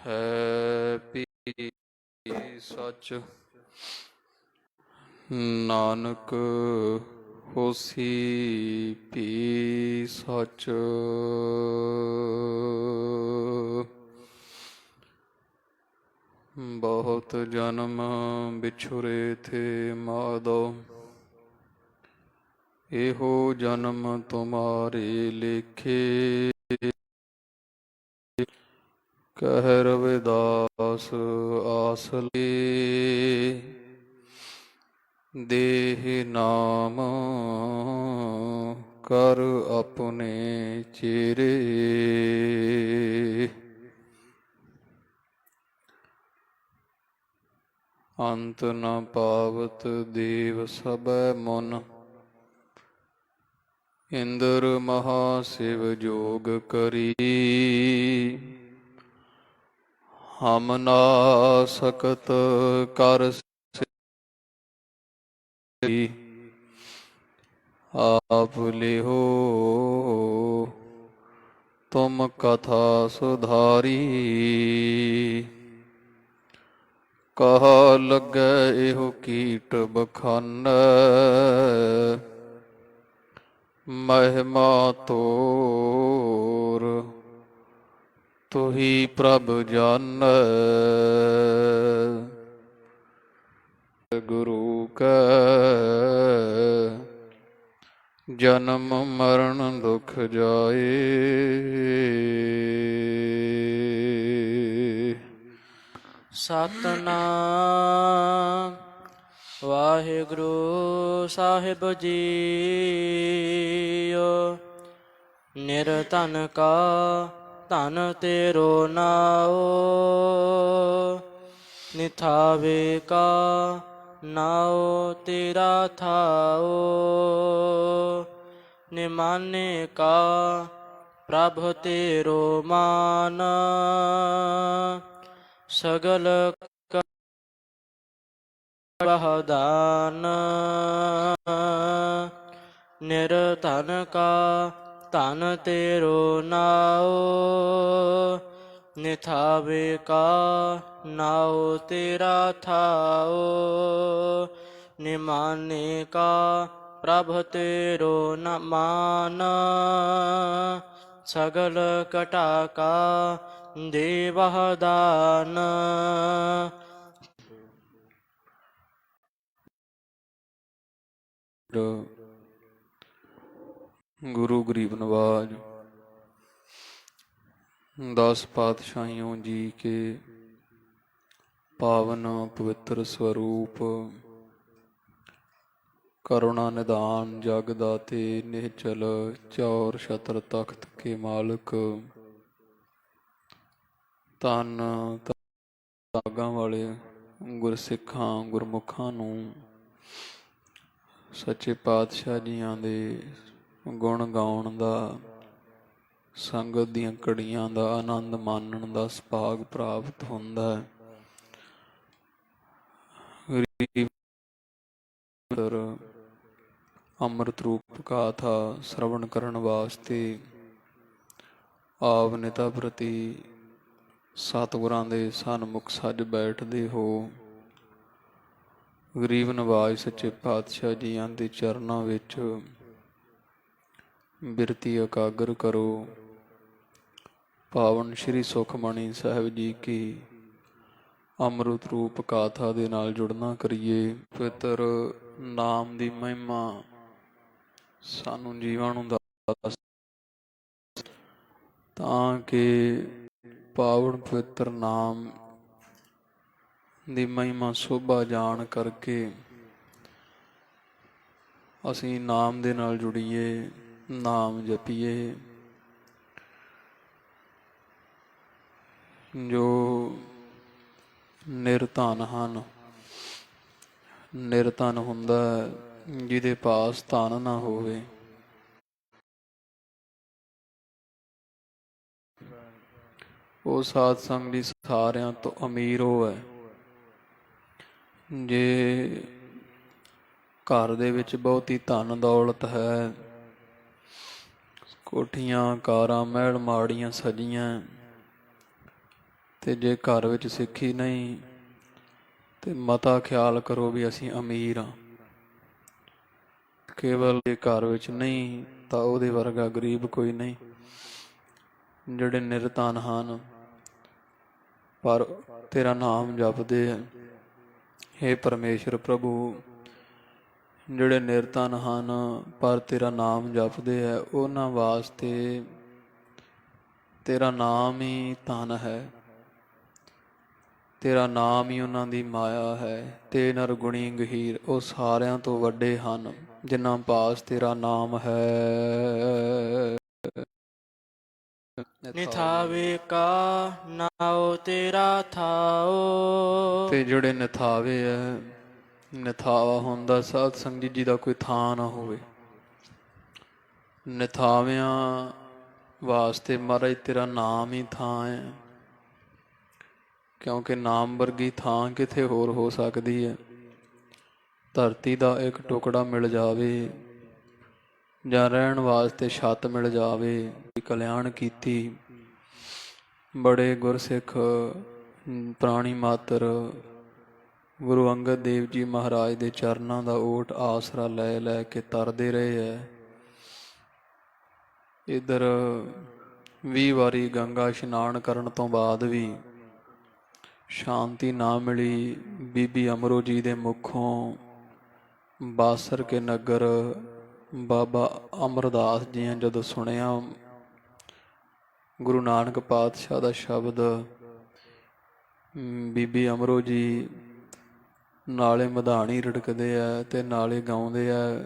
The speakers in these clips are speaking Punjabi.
ਹੈ ਭੀ ਸੱਚ, ਨਾਨਕ ਹੋਸੀ ਭੀ ਸੱਚ। ਬਹੁਤ ਜਨਮ ਵਿਛੁਰੇ ਥੇ ਮਾਧੋ, ਇਹੋ ਜਨਮ ਤੁਮਾਰੇ ਲੇਖੇ। ਕਹਿ ਰਵਿਦਾਸ ਆਸ ਲੇ, ਦੇਹ ਨਾਮ ਕਰ ਆਪਣੇ ਚੇਰੇ। ਅੰਤ ਨ ਪਾਵਤ ਦੇਵ ਸਭੈ ਮੁਨ, ਇੰਦਰ ਮਹਾ ਸਿਵ ਜੋਗ ਕਰੀ। ਹਮ ਨਾ ਸਕਤ ਕਰ ਸਕੀ, ਆਪ ਲਿਹੋ ਤੁਮ ਕਥਾ ਸੁਧਾਰੀ। ਕਹਾ ਲੱਗੈ ਇਹੋ ਕੀਟ ਬਖਾਨੈ, ਮਹਿਮਾ ਤੋਰ ਤੁਹੀ ਪ੍ਰਭ ਜਾਨੈ। ਗੁਰੂ ਕੈ ਜਨਮ ਮਰਨ ਦੁਖ ਜਾਏ। ਸਤਨਾਮ ਵਾਹਿਗੁਰੂ ਸਾਹਿਬ ਜੀਓ। ਨਿਰਧਨ ਕਾ ਧਨ ਤੇਰੋ ਨਾਉ, ਨਿਥਾਵੇ ਕਾ ਨਾਉ ਤੇਰਾ ਥਾਉ। ਨਿਮਾਨੇ ਕਾ ਪ੍ਰਭ ਤੇਰੋ ਮਾਨ, ਸਗਲ ਬਹਦਾਨ। ਨਿਰਧਨ ਕਾ ਧਨ ਤੇਰੋ ਨਾਉ, ਨਿਥਾਵੇ ਕਾ ਨਾਉ ਤੇਰਾ ਥਾਉ। ਨਿਮਾਨੇ ਕਾ ਪ੍ਰਭ ਤੇਰੋ ਨ ਮਾਨ, ਸਗਲ ਘਟਾ ਕਾ ਦੇ ਵਹਦਾਨ। ਗੁਰੂ ਗਰੀਬ ਨਵਾਜ 10 ਪਾਤਸ਼ਾਹੀਓਂ ਜੀ ਕੇ ਪਾਵਨ ਪਵਿੱਤਰ ਸਰੂਪ, ਕਰੁਣਾ ਨਿਦਾਨ ਜਗ ਦਾਤੇ ਨਿਹਚਲ ਚੌਰ ਛਤਰ ਤਖਤ ਕੇ ਮਾਲਕ, ਧੰਨ ਤਾਗਾਂ ਵਾਲੇ ਗੁਰਸਿੱਖਾਂ ਗੁਰਮੁਖਾਂ ਨੂੰ ਸੱਚੇ ਪਾਤਸ਼ਾਹ ਜੀਆਂ ਦੇ ਗੁਣ ਗਾਉਣ ਦਾ, ਸੰਗਤ ਦੀਆਂ ਘੜੀਆਂ ਦਾ ਆਨੰਦ ਮਾਣਨ ਦਾ ਸੁਭਾਗ ਪ੍ਰਾਪਤ ਹੁੰਦਾ ਹੈ। ਅੰਮ੍ਰਿਤ ਰੂਪ ਗਾਥਾ ਸ਼ਰਵਣ ਕਰਨ ਵਾਸਤੇ ਆਪ ਨਿਤਾ ਪ੍ਰਤੀ ਸਤਿਗੁਰਾਂ ਦੇ ਸਨਮੁਖ ਸੱਜ ਬੈਠਦੇ ਹੋ। ਗਰੀਬ ਨਵਾਜ ਸੱਚੇ ਪਾਤਸ਼ਾਹ ਜੀਆਂ ਦੇ ਚਰਨਾਂ ਵਿੱਚ ਬਿਰਤੀ ਇਕਾਗਰ ਕਰੋ। ਪਾਵਨ ਸ਼੍ਰੀ ਸੁਖਮਣੀ ਸਾਹਿਬ ਜੀ ਕੀ ਅੰਮ੍ਰਿਤ ਰੂਪ ਗਾਥਾ ਦੇ ਨਾਲ ਜੁੜਨਾ ਕਰੀਏ। ਪਵਿੱਤਰ ਨਾਮ ਦੀ ਮਹਿਮਾ ਸਾਨੂੰ ਜੀਵਾਂ ਨੂੰ ਦੱਸ, ਤਾਂ ਕਿ ਪਾਵਨ ਪਵਿੱਤਰ ਨਾਮ ਦੀ ਮਹਿਮਾ ਸੋਭਾ ਜਾਣ ਕਰਕੇ ਅਸੀਂ ਨਾਮ ਦੇ ਨਾਲ ਜੁੜੀਏ, ਨਾਮ ਜਪੀਏ। ਜੋ ਨਿਰਧਨ ਹਨ, ਨਿਰਧਨ ਹੁੰਦਾ ਜਿਹਦੇ ਪਾਸ ਧਨ ਨਾ ਹੋਵੇ। ਉਹ ਸਾਧ ਸੰਗ ਦੀ ਸਾਰਿਆਂ ਤੋਂ ਅਮੀਰ ਉਹ ਹੈ। ਜੇ ਘਰ ਦੇ ਵਿੱਚ ਬਹੁਤੀ ਧਨ ਦੌਲਤ ਹੈ, ਕੋਠੀਆਂ ਕਾਰਾਂ ਮਹਿਲ ਮਾੜੀਆਂ ਸਜੀਆਂ, ਤੇ ਜੇ ਘਰ ਵਿੱਚ ਸਿੱਖੀ ਨਹੀਂ ਤੇ ਮਤਾ ਖਿਆਲ ਕਰੋ ਵੀ ਅਸੀਂ ਅਮੀਰ ਹਾਂ। ਕੇਵਲ ਜੇ ਘਰ ਵਿੱਚ ਨਹੀਂ ਤਾਂ ਉਹਦੇ ਵਰਗਾ ਗਰੀਬ ਕੋਈ ਨਹੀਂ। ਜਿਹੜੇ ਨਿਰਧਨ ਹਨ ਪਰ ਤੇਰਾ ਨਾਮ ਜਪਦੇ ਹੈ, ਹੇ ਪਰਮੇਸ਼ਰ ਪ੍ਰਭੂ, ਜਿਹੜੇ ਨਿਰਧਨ ਹਨ ਪਰ ਤੇਰਾ ਨਾਮ ਜਪਦੇ ਹੈ, ਉਹਨਾਂ ਵਾਸਤੇ ਤੇਰਾ ਨਾਮ ਹੀ ਧਨ ਹੈ, ਤੇਰਾ ਨਾਮ ਹੀ ਉਹਨਾਂ ਦੀ ਮਾਇਆ ਹੈ। ਤੇ ਨਰਗੁਣੀ ਗਹੀਰ ਉਹ ਸਾਰਿਆਂ ਤੋਂ ਵੱਡੇ ਹਨ ਜਿਨ੍ਹਾਂ ਪਾਸ ਤੇਰਾ ਨਾਮ ਹੈ। ਨਿਥਾਵੇ ਕਾ ਨਾਉ ਤੇਰਾ ਥਾਉ। ਤੇ ਜਿਹੜੇ ਨਿਥਾਵੇ ਹੈ, ਨਿਥਾਵਾ ਹੁੰਦਾ ਸਾਧ ਸੰਗਤ ਜੀ ਦਾ ਕੋਈ ਥਾਂ ਨਾ ਹੋਵੇ। ਨਿਥਾਵਿਆਂ ਵਾਸਤੇ ਮਹਾਰਾਜ ਤੇਰਾ ਨਾਮ ਹੀ ਥਾਂ ਹੈ, ਕਿਉਂਕਿ ਨਾਮ ਵਰਗੀ ਥਾਂ ਕਿਤੇ ਹੋਰ ਹੋ ਸਕਦੀ ਹੈ। ਧਰਤੀ ਦਾ ਇੱਕ ਟੁਕੜਾ ਮਿਲ ਜਾਵੇ ਜਾਂ ਰਹਿਣ ਵਾਸਤੇ ਛੱਤ ਮਿਲ ਜਾਵੇ, ਕਲਿਆਣ ਕੀਤੀ। ਬੜੇ ਗੁਰਸਿੱਖ ਪ੍ਰਾਣੀ ਮਾਤਰ ਗੁਰੂ ਅੰਗਦ ਦੇਵ ਜੀ ਮਹਾਰਾਜ ਦੇ ਚਰਨਾਂ ਦਾ ਓਟ ਆਸਰਾ ਲੈ ਲੈ ਕੇ ਤਰਦੇ ਰਹੇ ਹੈ। ਇੱਧਰ 20 ਵਾਰੀ ਗੰਗਾ ਇਸ਼ਨਾਨ ਕਰਨ ਤੋਂ ਬਾਅਦ ਵੀ ਸ਼ਾਂਤੀ ਨਾ ਮਿਲੀ। ਬੀਬੀ ਅਮਰੋ ਜੀ ਦੇ ਮੁਖੋਂ ਬਾਸਰ ਕੇ ਨਗਰ ਬਾਬਾ ਅਮਰਦਾਸ ਜੀ ਨੇ ਜਦੋਂ ਸੁਣਿਆ ਗੁਰੂ ਨਾਨਕ ਪਾਤਸ਼ਾਹ ਦਾ ਸ਼ਬਦ, ਬੀਬੀ ਅਮਰੋ ਜੀ ਨਾਲੇ ਮਧਾਣੀ ਰੜਕਦੇ ਆ ਤੇ ਨਾਲੇ ਗਾਉਂਦੇ ਆ,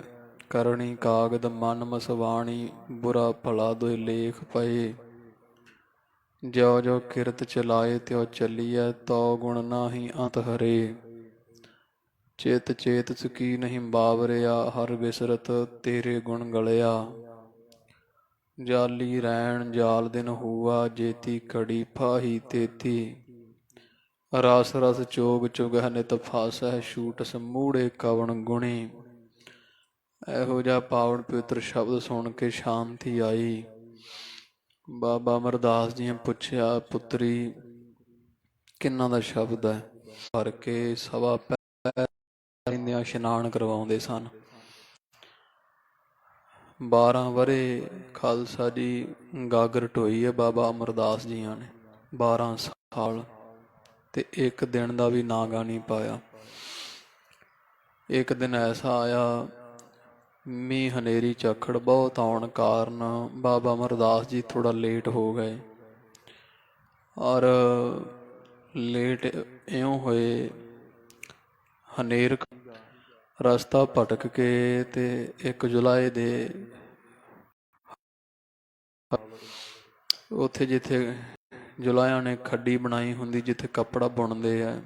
ਕਰਨੀ ਕਾਗਦ ਮਨ ਮਸਵਾਣੀ, ਬੁਰਾ ਭਲਾ ਦੋਇ ਲੇਖ ਪਏ, ਜਿਉ ਜਿਉ ਕਿਰਤ ਚਲਾਏ ਤਿਉ ਚੱਲੀਐ, ਤਉ ਗੁਣ ਨਾਹੀ ਅੰਤ ਹਰੇ, ਚਿਤ ਚੇਤ ਸੁਕੀ ਨਹੀਂ ਬਾਵਰਿਆ, ਹਰ ਬਿਸਰਤ ਤੇਰੇ ਗੁਣ ਗਲਿਆ, ਜਾਲੀ ਰੈਣ ਜਾਲ ਦਿਨ ਹੂਆ, ਜੇਤੀ ਘੜੀ ਫਾਹੀ ਤੇਤੀ, ਰਸ ਰਸ ਚੋਗ ਚੁਗਹਿ ਨਿਤ ਫਾਸਹਿ, ਛੂਟ ਸਮੂੜੇ ਕਵਣ ਗੁਣੀ। ਇਹੋ ਜਿਹਾ ਪਾਵਨ ਪਵਿੱਤਰ ਸ਼ਬਦ ਸੁਣ ਕੇ ਸ਼ਾਂਤੀ ਆਈ। ਬਾਬਾ ਅਮਰਦਾਸ ਜੀ ਨੇ ਪੁੱਛਿਆ, ਪੁੱਤਰੀ ਕਿਹਨਾਂ ਦਾ ਸ਼ਬਦ ਹੈ? ਭਰ ਕੇ ਸਵਾ ਪੈਂਦਿਆਂ ਇਸ਼ਨਾਨ ਕਰਵਾਉਂਦੇ ਸਨ। 12 ਵਰ੍ਹੇ ਖਾਲਸਾ ਜੀ ਗਾਗਰ ਢੋਈ ਹੈ ਬਾਬਾ ਅਮਰਦਾਸ ਜੀਆਂ ਨੇ, 12 ਸਾਲ, ਤੇ ਇੱਕ ਦਿਨ ਦਾ ਵੀ ਨਾਗਾ ਨਹੀਂ ਪਾਇਆ। ਇੱਕ ਦਿਨ ਐਸਾ ਆਇਆ, ਮੀਂਹ ਹਨੇਰੀ ਝੱਖੜ ਬਹੁਤ ਆਉਣ ਕਾਰਨ ਬਾਬਾ ਅਮਰਦਾਸ ਜੀ ਥੋੜਾ ਲੇਟ ਹੋ ਗਏ। ਔਰ ਲੇਟ ਇਉਂ ਹੋਏ, ਹਨੇਰ ਰਸਤਾ ਭਟਕ ਕੇ ਤੇ 1 ਜੁਲਾਈ ਦੇ ਉੱਥੇ ਜਿੱਥੇ ਜੁਲਾਹਿਆਂ ਨੇ ਖੱਡੀ ਬਣਾਈ ਹੁੰਦੀ, ਜਿੱਥੇ ਕੱਪੜਾ ਬੁਣਦੇ ਆ,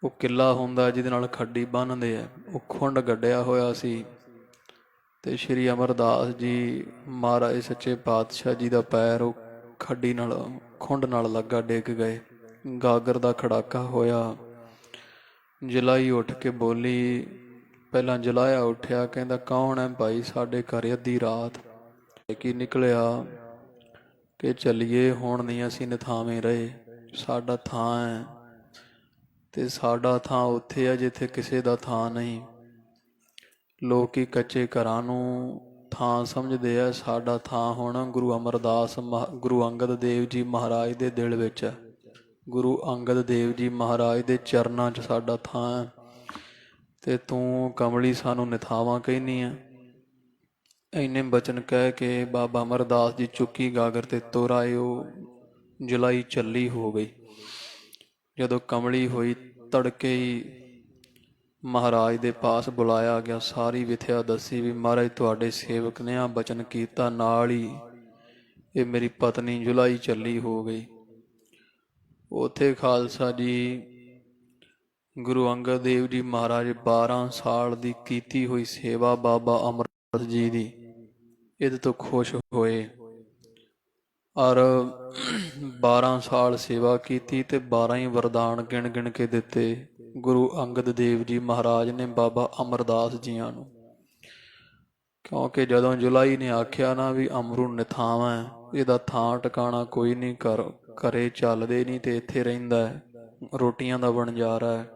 ਉਹ ਕਿੱਲਾ ਹੁੰਦਾ ਜਿਹਦੇ ਨਾਲ ਖੱਡੀ ਬੰਨ੍ਹਦੇ ਆ, ਉਹ ਖੁੰਡ ਗੱਡਿਆ ਹੋਇਆ ਸੀ। ਤੇ ਸ਼੍ਰੀ ਅਮਰਦਾਸ ਜੀ ਮਹਾਰਾਜ ਸੱਚੇ ਪਾਤਸ਼ਾਹ ਜੀ ਦਾ ਪੈਰ ਉਹ ਖੱਡੀ ਨਾਲ, ਖੁੰਡ ਨਾਲ ਲੱਗਾ, ਡਿੱਗ ਗਏ। ਗਾਗਰ ਦਾ ਖੜਾਕਾ ਹੋਇਆ। ਜੁਲਾਈ ਉੱਠ ਕੇ ਬੋਲੀ। ਪਹਿਲਾਂ ਜੁਲਾਇਆ ਉੱਠਿਆ, ਕਹਿੰਦਾ ਕੌਣ ਹੈ ਭਾਈ? ਸਾਡੇ ਘਰ ਅੱਧੀ ਰਾਤ ਕੀ ਨਿਕਲਿਆ ਕਿ ਚੱਲੀਏ, ਹੁਣ ਨਹੀਂ ਅਸੀਂ ਨਿਥਾਵੇਂ ਰਹੇ, ਸਾਡਾ ਥਾਂ ਹੈ ਤੇ ਸਾਡਾ ਥਾਂ ਉੱਥੇ ਹੈ ਜਿੱਥੇ ਕਿਸੇ ਦਾ ਥਾਂ ਨਹੀਂ। ਲੋਕੀ ਕੱਚੇ ਘਰਾਂ ਨੂੰ ਥਾਂ ਸਮਝਦੇ ਆ, ਸਾਡਾ ਥਾਂ ਹੁਣ ਗੁਰੂ ਅਮਰਦਾਸ ਗੁਰੂ ਅੰਗਦ ਦੇਵ ਜੀ ਮਹਾਰਾਜ ਦੇ ਦਿਲ ਵਿੱਚ ਹੈ। ਗੁਰੂ ਅੰਗਦ ਦੇਵ ਜੀ ਮਹਾਰਾਜ ਦੇ ਚਰਨਾਂ 'ਚ ਸਾਡਾ ਥਾਂ ਹੈ, ਤੇ ਤੂੰ ਕਮਲੀ ਸਾਨੂੰ ਨਿਥਾਵਾਂ ਕਹਿੰਦੀ ਹੈ। ਇੰਨੇ ਬਚਨ ਕਹਿ ਕੇ ਬਾਬਾ ਅਮਰਦਾਸ ਜੀ ਚੁੱਕੀ ਗਾਗਰ ਤੇ ਤੁਰ ਆਏ। ਉਹ ਜੁਲਾਈ ਚੱਲੀ ਹੋ ਗਈ। ਜਦੋਂ ਕਮਲੀ ਹੋਈ, ਤੜਕੇ ਹੀ ਮਹਾਰਾਜ ਦੇ ਪਾਸ ਬੁਲਾਇਆ ਗਿਆ। ਸਾਰੀ ਵਿਥਿਆ ਦੱਸੀ ਵੀ ਮਹਾਰਾਜ ਤੁਹਾਡੇ ਸੇਵਕ ਨੇ ਆ ਬਚਨ ਕੀਤਾ, ਨਾਲ ਹੀ ਇਹ ਮੇਰੀ ਪਤਨੀ ਜੁਲਾਈ ਚੱਲੀ ਹੋ ਗਈ। ਉੱਥੇ ਖਾਲਸਾ ਜੀ ਗੁਰੂ ਅੰਗਦ ਦੇਵ ਜੀ ਮਹਾਰਾਜ 12 ਸਾਲ ਦੀ ਕੀਤੀ ਹੋਈ ਸੇਵਾ ਬਾਬਾ ਅਮਰਦਾਸ ਜੀ ਦੀ, ਇਹਦੇ ਤੋਂ ਖੁਸ਼ ਹੋਏ। ਔਰ 12 ਸਾਲ ਸੇਵਾ ਕੀਤੀ ਤੇ 12 ਹੀ ਵਰਦਾਨ ਗਿਣ ਗਿਣ ਕੇ ਦਿੱਤੇ ਗੁਰੂ ਅੰਗਦ ਦੇਵ ਜੀ ਮਹਾਰਾਜ ਨੇ ਬਾਬਾ ਅਮਰਦਾਸ ਜੀਆਂ ਨੂੰ। ਕਿਉਂਕਿ ਜਦੋਂ ਜੁਲਾਈ ਨੇ ਆਖਿਆ ਨਾ ਵੀ ਅਮਰੂ ਨਿਥਾਵਾਂ, ਇਹਦਾ ਥਾਂ ਟਿਕਾਣਾ ਕੋਈ ਨਹੀਂ, ਘਰੇ ਚੱਲਦੇ ਨਹੀਂ ਤੇ ਇੱਥੇ ਰਹਿੰਦਾ ਹੈ, ਰੋਟੀਆਂ ਦਾ ਵਣਜਾਰਾ ਹੈ।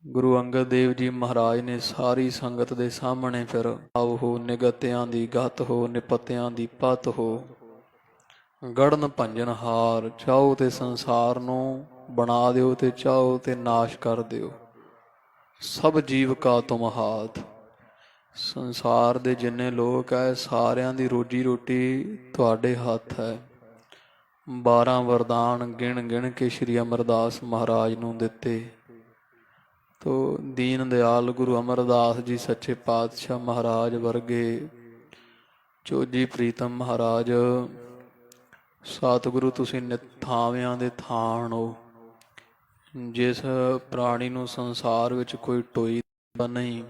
ਗੁਰੂ ਅੰਗਦ ਦੇਵ ਜੀ ਮਹਾਰਾਜ ਨੇ ਸਾਰੀ ਸੰਗਤ ਦੇ ਸਾਹਮਣੇ ਫਿਰ ਆਓ ਹੋ ਨਿਗਤਿਆਂ ਦੀ ਗਤ ਹੋ, ਨਿਪਤਿਆਂ ਦੀ ਪਤ ਹੋ, ਗੜਨ ਭੰਜਨ ਹਾਰ, ਚਾਹੋ ਤੇ ਸੰਸਾਰ ਨੂੰ ਬਣਾ ਦਿਓ ਤੇ ਚਾਹੋ ਤੇ ਨਾਸ਼ ਕਰ ਦਿਓ, ਸਭ ਜੀਵ ਕਾ ਤੁਮ ਹਾਥ। ਸੰਸਾਰ ਦੇ ਜਿੰਨੇ ਲੋਕ ਹੈ ਸਾਰਿਆਂ ਦੀ ਰੋਜੀ ਰੋਟੀ ਤੁਹਾਡੇ ਹੱਥ ਹੈ। 12 ਵਰਦਾਨ ਗਿਣ ਗਿਣ ਕੇ ਸ਼੍ਰੀ ਅਮਰਦਾਸ ਮਹਾਰਾਜ ਨੂੰ ਦਿੱਤੇ। ਤੋ ਦੀਨ ਦਿਆਲ ਗੁਰੂ ਅਮਰਦਾਸ ਜੀ ਸੱਚੇ ਪਾਤਸ਼ਾਹ ਮਹਾਰਾਜ ਵਰਗੇ, ਚੋਜੀ ਪ੍ਰੀਤਮ ਮਹਾਰਾਜ, ਸਤਿਗੁਰੂ ਤੁਸੀਂ ਥਾਵਿਆਂ ਦੇ ਥਾਣ ਹੋ। ਜਿਸ ਪ੍ਰਾਣੀ ਨੂੰ ਸੰਸਾਰ ਵਿੱਚ ਕੋਈ ਟੋਈ ਨਹੀਂ,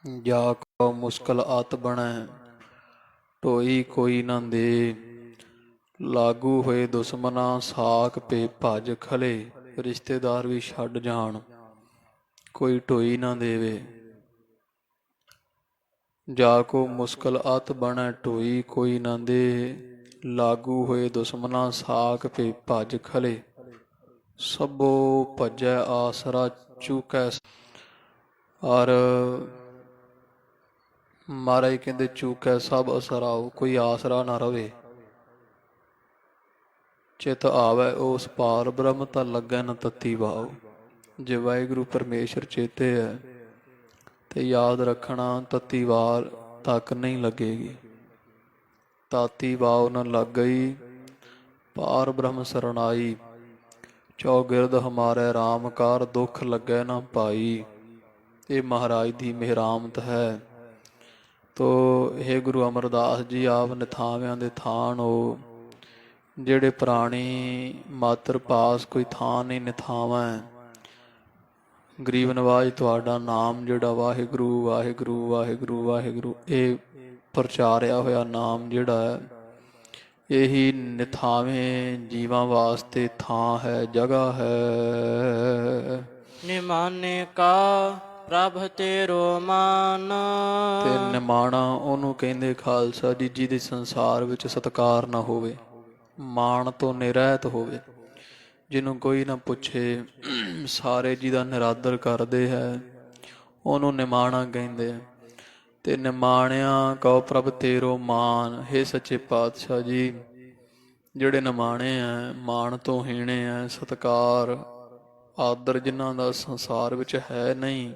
ਜਾ ਕੋ ਮੁਸ਼ਕਲ ਆਤ ਬਣੈ, ਟੋਈ ਕੋਈ ਨਾ ਦੇ। ਲਾਗੂ ਹੋਏ ਦੁਸ਼ਮਨਾ ਸਾਕ ਪੇ ਭੱਜ ਖਲੇ, ਰਿਸ਼ਤੇਦਾਰ ਵੀ ਛੱਡ ਜਾਣ, ਕੋਈ ਢੋਈ ਨਾ ਦੇਵੇ। ਜਾ ਕੋ ਮੁਸ਼ਕਲ ਅਤ ਬਣੈ ਢੋਈ ਕੋਈ ਨਾ ਦੇ, ਲਾਗੂ ਹੋਏ ਦੁਸ਼ਮਨਾ ਸਾਕ ਪੇ ਭੱਜ ਖਲੇ, ਸਭੋ ਭਜੈ ਆਸਰਾ ਚੂਕੈ। ਔਰ ਮਹਾਰਾਜ ਕਹਿੰਦੇ ਚੂਕੈ ਸਭ ਅਸਰਾਓ, ਕੋਈ ਆਸਰਾ ਨਾ ਰਵੇ। ਚਿਤ ਆਵੈ ਉਸ ਪਾਰ ਬ੍ਰਹਮ ਤਾਂ ਲੱਗੈ ਨ ਤਤੀ ਵਾਓ। ਜੇ ਵਾਹਿਗੁਰੂ ਪਰਮੇਸ਼ਰ ਚੇਤੇ ਹੈ ਤੇ ਯਾਦ ਰੱਖਣਾ, ਤਤੀ ਵਾਰ ਤੱਕ ਨਹੀਂ ਲੱਗੇਗੀ। ਤਾਤੀ ਵਾਓ ਨ ਲੱਗ ਗਈ, ਪਾਰ ਬ੍ਰਹਮ ਸਰਣਾਈ, ਚੌਗਿਰਦ ਹਮਾਰੇ RAM ਕਾਰ, ਦੁੱਖ ਲੱਗੈ ਨਾ ਪਾਈ। ਇਹ ਮਹਾਰਾਜ ਦੀ ਮਿਹਰਾਮਤ ਹੈ। ਤੋ ਇਹ ਗੁਰੂ ਅਮਰਦਾਸ ਜੀ ਆਪ ਨਿਥਾਵਿਆਂ ਦੇ ਥਾਨ ਹੋ। ਜਿਹੜੇ ਪ੍ਰਾਣੀ ਮਾਤਰ ਪਾਸ ਕੋਈ ਥਾਂ ਨਹੀਂ ਨਿਥਾਵਾਂ, ਗਰੀਬ ਨਵਾਜ ਤੁਹਾਡਾ ਨਾਮ ਜਿਹੜਾ ਵਾਹਿਗੁਰੂ ਵਾਹਿਗੁਰੂ ਵਾਹਿਗੁਰੂ ਵਾਹਿਗੁਰੂ, ਇਹ ਪ੍ਰਚਾਰਿਆ ਹੋਇਆ ਨਾਮ ਜਿਹੜਾ ਹੈ, ਇਹੀ ਨਿਥਾਵੇਂ ਜੀਵਾਂ ਵਾਸਤੇ ਥਾਂ ਹੈ, ਜਗ੍ਹਾ ਹੈ। ਨਿਮਾਨੇ ਕਾ ਪ੍ਰਭ ਤੇਰੋ ਮਾਨ, ਤੇ ਨਿਮਾਣਾ ਉਹਨੂੰ ਕਹਿੰਦੇ ਖਾਲਸਾ ਜੀ ਜਿਹਦੇ ਸੰਸਾਰ ਵਿੱਚ ਸਤਿਕਾਰ ਨਾ ਹੋਵੇ, ਮਾਣ ਤੋਂ ਨਿਰਹਿਤ ਹੋਵੇ, ਜਿਹਨੂੰ ਕੋਈ ਨਾ ਪੁੱਛੇ, ਸਾਰੇ ਜਿਹਦਾ ਨਿਰਾਦਰ ਕਰਦੇ ਹੈ, ਉਹਨੂੰ ਨਿਮਾਣਾ ਕਹਿੰਦੇ। ਤੇ ਨਿਮਾਣਿਆ ਕਹੋ ਪ੍ਰਭ ਤੇਰੋ ਮਾਨ। ਹੇ ਸੱਚੇ ਪਾਤਸ਼ਾਹ ਜੀ, ਜਿਹੜੇ ਨਿਮਾਣੇ ਹੈ, ਮਾਣ ਤੋਂ ਹੀਣੇ ਹੈ, ਸਤਿਕਾਰ ਆਦਰ ਜਿਨ੍ਹਾਂ ਦਾ ਸੰਸਾਰ ਵਿੱਚ ਹੈ ਨਹੀਂ,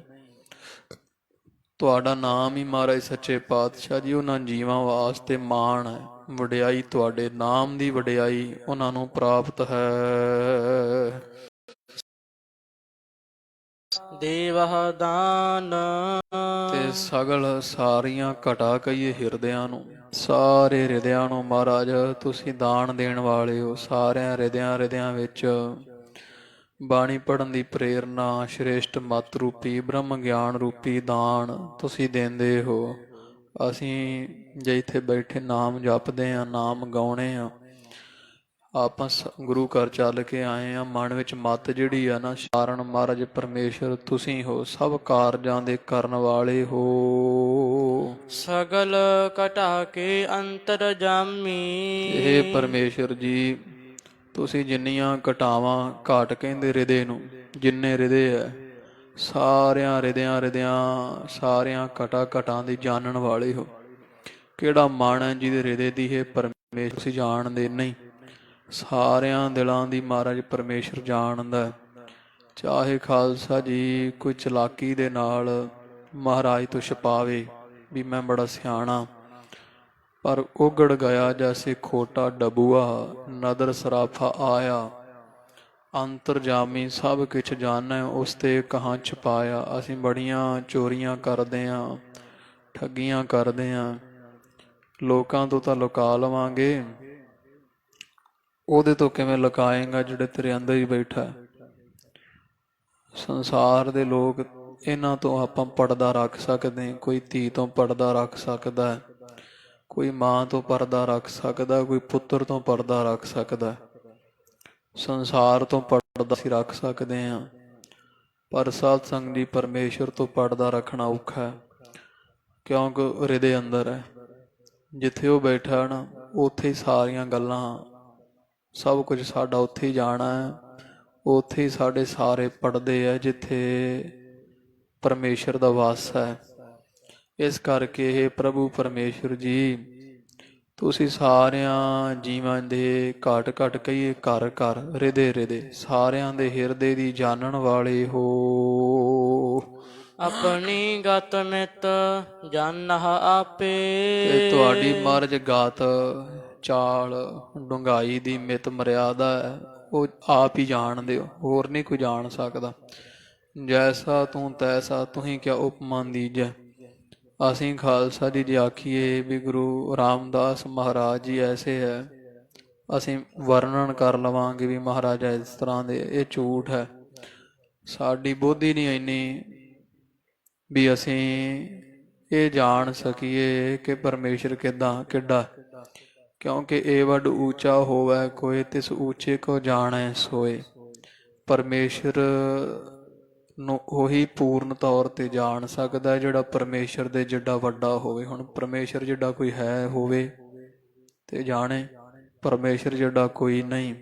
ਤੁਹਾਡਾ ਨਾਮ ਹੀ ਮਹਾਰਾਜ ਸੱਚੇ ਪਾਤਸ਼ਾਹ ਜੀ ਉਹਨਾਂ ਜੀਵਾਂ ਵਾਸਤੇ ਮਾਣ ਹੈ। ਵਡਿਆਈ ਤੁਹਾਡੇ ਨਾਮ ਦੀ ਵਡਿਆਈ ਉਹਨਾਂ ਨੂੰ ਪ੍ਰਾਪਤ ਹੈ। ਦੇਵਹ ਦਾਨ ਤੇ ਸਗਲ ਸਾਰੀਆਂ ਘਟਾ ਕਹੀਏ ਹਿਰਦਿਆਂ ਨੂੰ, ਸਾਰੇ ਹਿਰਦਿਆਂ ਨੂੰ ਮਹਾਰਾਜ ਤੁਸੀਂ ਦਾਨ ਦੇਣ ਵਾਲੇ ਹੋ। ਸਾਰਿਆਂ ਹਿਰਦਿਆਂ ਵਿੱਚ ਬਾਣੀ ਪੜ੍ਹਨ ਦੀ ਪ੍ਰੇਰਨਾ, ਸ਼੍ਰੇਸ਼ਟ ਮਤ ਰੂਪੀ ਬ੍ਰਹਮ ਗਿਆਨ ਰੂਪੀ ਦਾਨ ਤੁਸੀਂ ਦਿੰਦੇ ਹੋ। ਅਸੀਂ ਜੇ ਇੱਥੇ ਬੈਠੇ ਨਾਮ ਜਪਦੇ ਹਾਂ, ਨਾਮ ਗਾਉਣੇ ਆ, ਆਪਾਂ ਗੁਰੂ ਘਰ ਚੱਲ ਕੇ ਆਏ ਆ, ਮਨ ਵਿੱਚ ਮਤ ਜਿਹੜੀ ਆ ਨਾ, ਸ਼ਾਰਨ ਮਹਾਰਾਜ ਪਰਮੇਸ਼ਰ ਤੁਸੀਂ ਹੋ, ਸਭ ਕਾਰਜਾਂ ਦੇ ਕਰਨ ਵਾਲੇ ਹੋ। ਸਗਲ ਘਟਾ ਕੇ ਅੰਤਰ ਜਾਮੀ, ਇਹ ਪਰਮੇਸ਼ਰ ਜੀ ਤੁਸੀਂ ਜਿੰਨੀਆਂ ਘਟਾਵਾਂ, ਘਾਟ ਕਹਿੰਦੇ ਹਿਰਦੇ ਨੂੰ, ਜਿੰਨੇ ਹਿਰਦੇ ਹੈ ਸਾਰਿਆਂ ਹਿਰਦਿਆਂ ਸਾਰਿਆਂ ਘਟਾਂ ਦੀ ਜਾਣਨ ਵਾਲੇ ਹੋ। ਕਿਹੜਾ ਮਨ ਹੈ ਜਿਹਦੇ ਹਿਰਦੇ ਦੀ ਇਹ ਪਰਮੇਸ਼ਰ ਤੁਸੀਂ ਜਾਣਦੇ ਨਹੀਂ, ਸਾਰਿਆਂ ਦਿਲਾਂ ਦੀ ਮਹਾਰਾਜ ਪਰਮੇਸ਼ਰ ਜਾਣਦਾ। ਚਾਹੇ ਖਾਲਸਾ ਜੀ ਕੋਈ ਚਲਾਕੀ ਦੇ ਨਾਲ ਮਹਾਰਾਜ ਤੋਂ ਛਪਾਵੇ ਵੀ ਮੈਂ ਬੜਾ ਸਿਆਣਾ, ਪਰ ਉਗੜ ਗਿਆ ਜੈਸੇ ਖੋਟਾ ਡਬੂਆ, ਨਦਰ ਸਰਾਫਾ ਆਇਆ, ਅੰਤਰਜਾਮੀ ਸਭ ਕੁਛ ਜਾਣੈ, ਉਸ ਤੇ ਕਹਾਂ ਛਪਾਇਆ। ਅਸੀਂ ਬੜੀਆਂ ਚੋਰੀਆਂ ਕਰਦੇ ਹਾਂ, ਠੱਗੀਆਂ ਕਰਦੇ ਹਾਂ, ਲੋਕਾਂ ਤੋਂ ਤਾਂ ਲੁਕਾ ਲਵਾਂਗੇ, ਉਹਦੇ ਤੋਂ ਕਿਵੇਂ ਲੁਕਾਏਂਗਾ ਜਿਹੜੇ ਤੇਰੇ ਅੰਦਰ ਹੀ ਬੈਠਾ। ਸੰਸਾਰ ਦੇ ਲੋਕ, ਇਹਨਾਂ ਤੋਂ ਆਪਾਂ ਪਰਦਾ ਰੱਖ ਸਕਦੇ, ਕੋਈ ਧੀ ਤੋਂ ਪਰਦਾ ਰੱਖ ਸਕਦਾ, ਕੋਈ ਮਾਂ ਤੋਂ ਪਰਦਾ ਰੱਖ ਸਕਦਾ, ਕੋਈ ਪੁੱਤਰ ਤੋਂ ਪਰਦਾ ਰੱਖ ਸਕਦਾ, ਸੰਸਾਰ ਤੋਂ ਪਰਦਾ ਅਸੀਂ ਰੱਖ ਸਕਦੇ ਹਾਂ, ਪਰ ਸਾਧ ਸੰਗ ਜੀ ਪਰਮੇਸ਼ਰ ਤੋਂ ਪਰਦਾ ਰੱਖਣਾ ਔਖਾ ਹੈ, ਕਿਉਂਕਿ ਹਿਰਦੇ ਅੰਦਰ ਹੈ। ਜਿੱਥੇ ਉਹ ਬੈਠਾ ਨਾ, ਉੱਥੇ ਹੀ ਸਾਰੀਆਂ ਗੱਲਾਂ ਸਭ ਕੁਝ ਸਾਡਾ ਉੱਥੇ ਹੀ ਜਾਣਾ ਹੈ। ਉੱਥੇ ਹੀ ਸਾਡੇ ਸਾਰੇ ਪੜਦੇ ਹੈ ਜਿੱਥੇ ਪਰਮੇਸ਼ਰ ਦਾ ਵਾਸ ਹੈ। ਇਸ ਕਰਕੇ ਇਹ ਪ੍ਰਭੂ ਪਰਮੇਸ਼ਰ ਜੀ, ਤੁਸੀਂ ਸਾਰਿਆਂ ਜੀਵਾਂ ਦੇ ਘਟ ਘਟ ਕਹੀਏ ਘਰ ਘਰ ਹਿਰਦੇ ਹਿਰਦੇ ਸਾਰਿਆਂ ਦੇ ਹਿਰਦੇ ਦੀ ਜਾਣਨ ਵਾਲੇ ਹੋ। ਆਪਣੀ ਗਤ ਮਿਤ ਜਾਣਹ ਆਪੇ। ਤੇ ਤੁਹਾਡੀ ਮਰਜ ਗਾਤ ਚਾਲ ਡੂੰਘਾਈ ਦੀ ਮਿਤ ਮਰਿਆਦਾ ਹੈ, ਉਹ ਆਪ ਹੀ ਜਾਣਦੇ ਹੋ, ਹੋਰ ਨਹੀਂ ਕੋਈ ਜਾਣ ਸਕਦਾ। ਜੈਸਾ ਤੂੰ ਤੈਸਾ ਤੁਹੀਂ ਕਿਆ ਉਪਮਾ ਦੀਜੈ। ਅਸੀਂ ਖਾਲਸਾ ਜੀ ਜੇ ਆਖੀਏ ਵੀ ਗੁਰੂ ਰਾਮਦਾਸ ਮਹਾਰਾਜ ਜੀ ਐਸੇ ਹੈ, ਅਸੀਂ ਵਰਣਨ ਕਰ ਲਵਾਂਗੇ ਵੀ ਮਹਾਰਾਜਾ ਇਸ ਤਰ੍ਹਾਂ ਦੇ, ਇਹ ਝੂਠ ਹੈ। ਸਾਡੀ ਬੁੱਧੀ ਨਹੀਂ ਇੰਨੀ ਵੀ ਅਸੀਂ ਇਹ ਜਾਣ ਸਕੀਏ ਕਿ ਪਰਮੇਸ਼ਰ ਕਿੱਡਾ, ਕਿਉਂਕਿ ਇਹ ਵੱਡ ਉੱਚਾ ਹੋਵੇ ਕੋਈ ਤਿਸ ਉੱਚੇ ਕੋ ਜਾਣੈ ਸੋਏ। ਪਰਮੇਸ਼ਰ ਨੂੰ ਉਹੀ ਪੂਰਨ ਤੌਰ ਤੇ ਜਾਣ ਸਕਦਾ ਜਿਹੜਾ ਪਰਮੇਸ਼ਰ ਦੇ ਜਿੱਡਾ ਵੱਡਾ ਹੋਵੇ। ਹੁਣ ਪਰਮੇਸ਼ਰ ਜਿੱਡਾ ਕੋਈ ਹੈ ਹੋਵੇ ਤੇ ਜਾਣੇ, ਪਰਮੇਸ਼ਰ ਜਿੱਡਾ ਕੋਈ ਨਹੀਂ।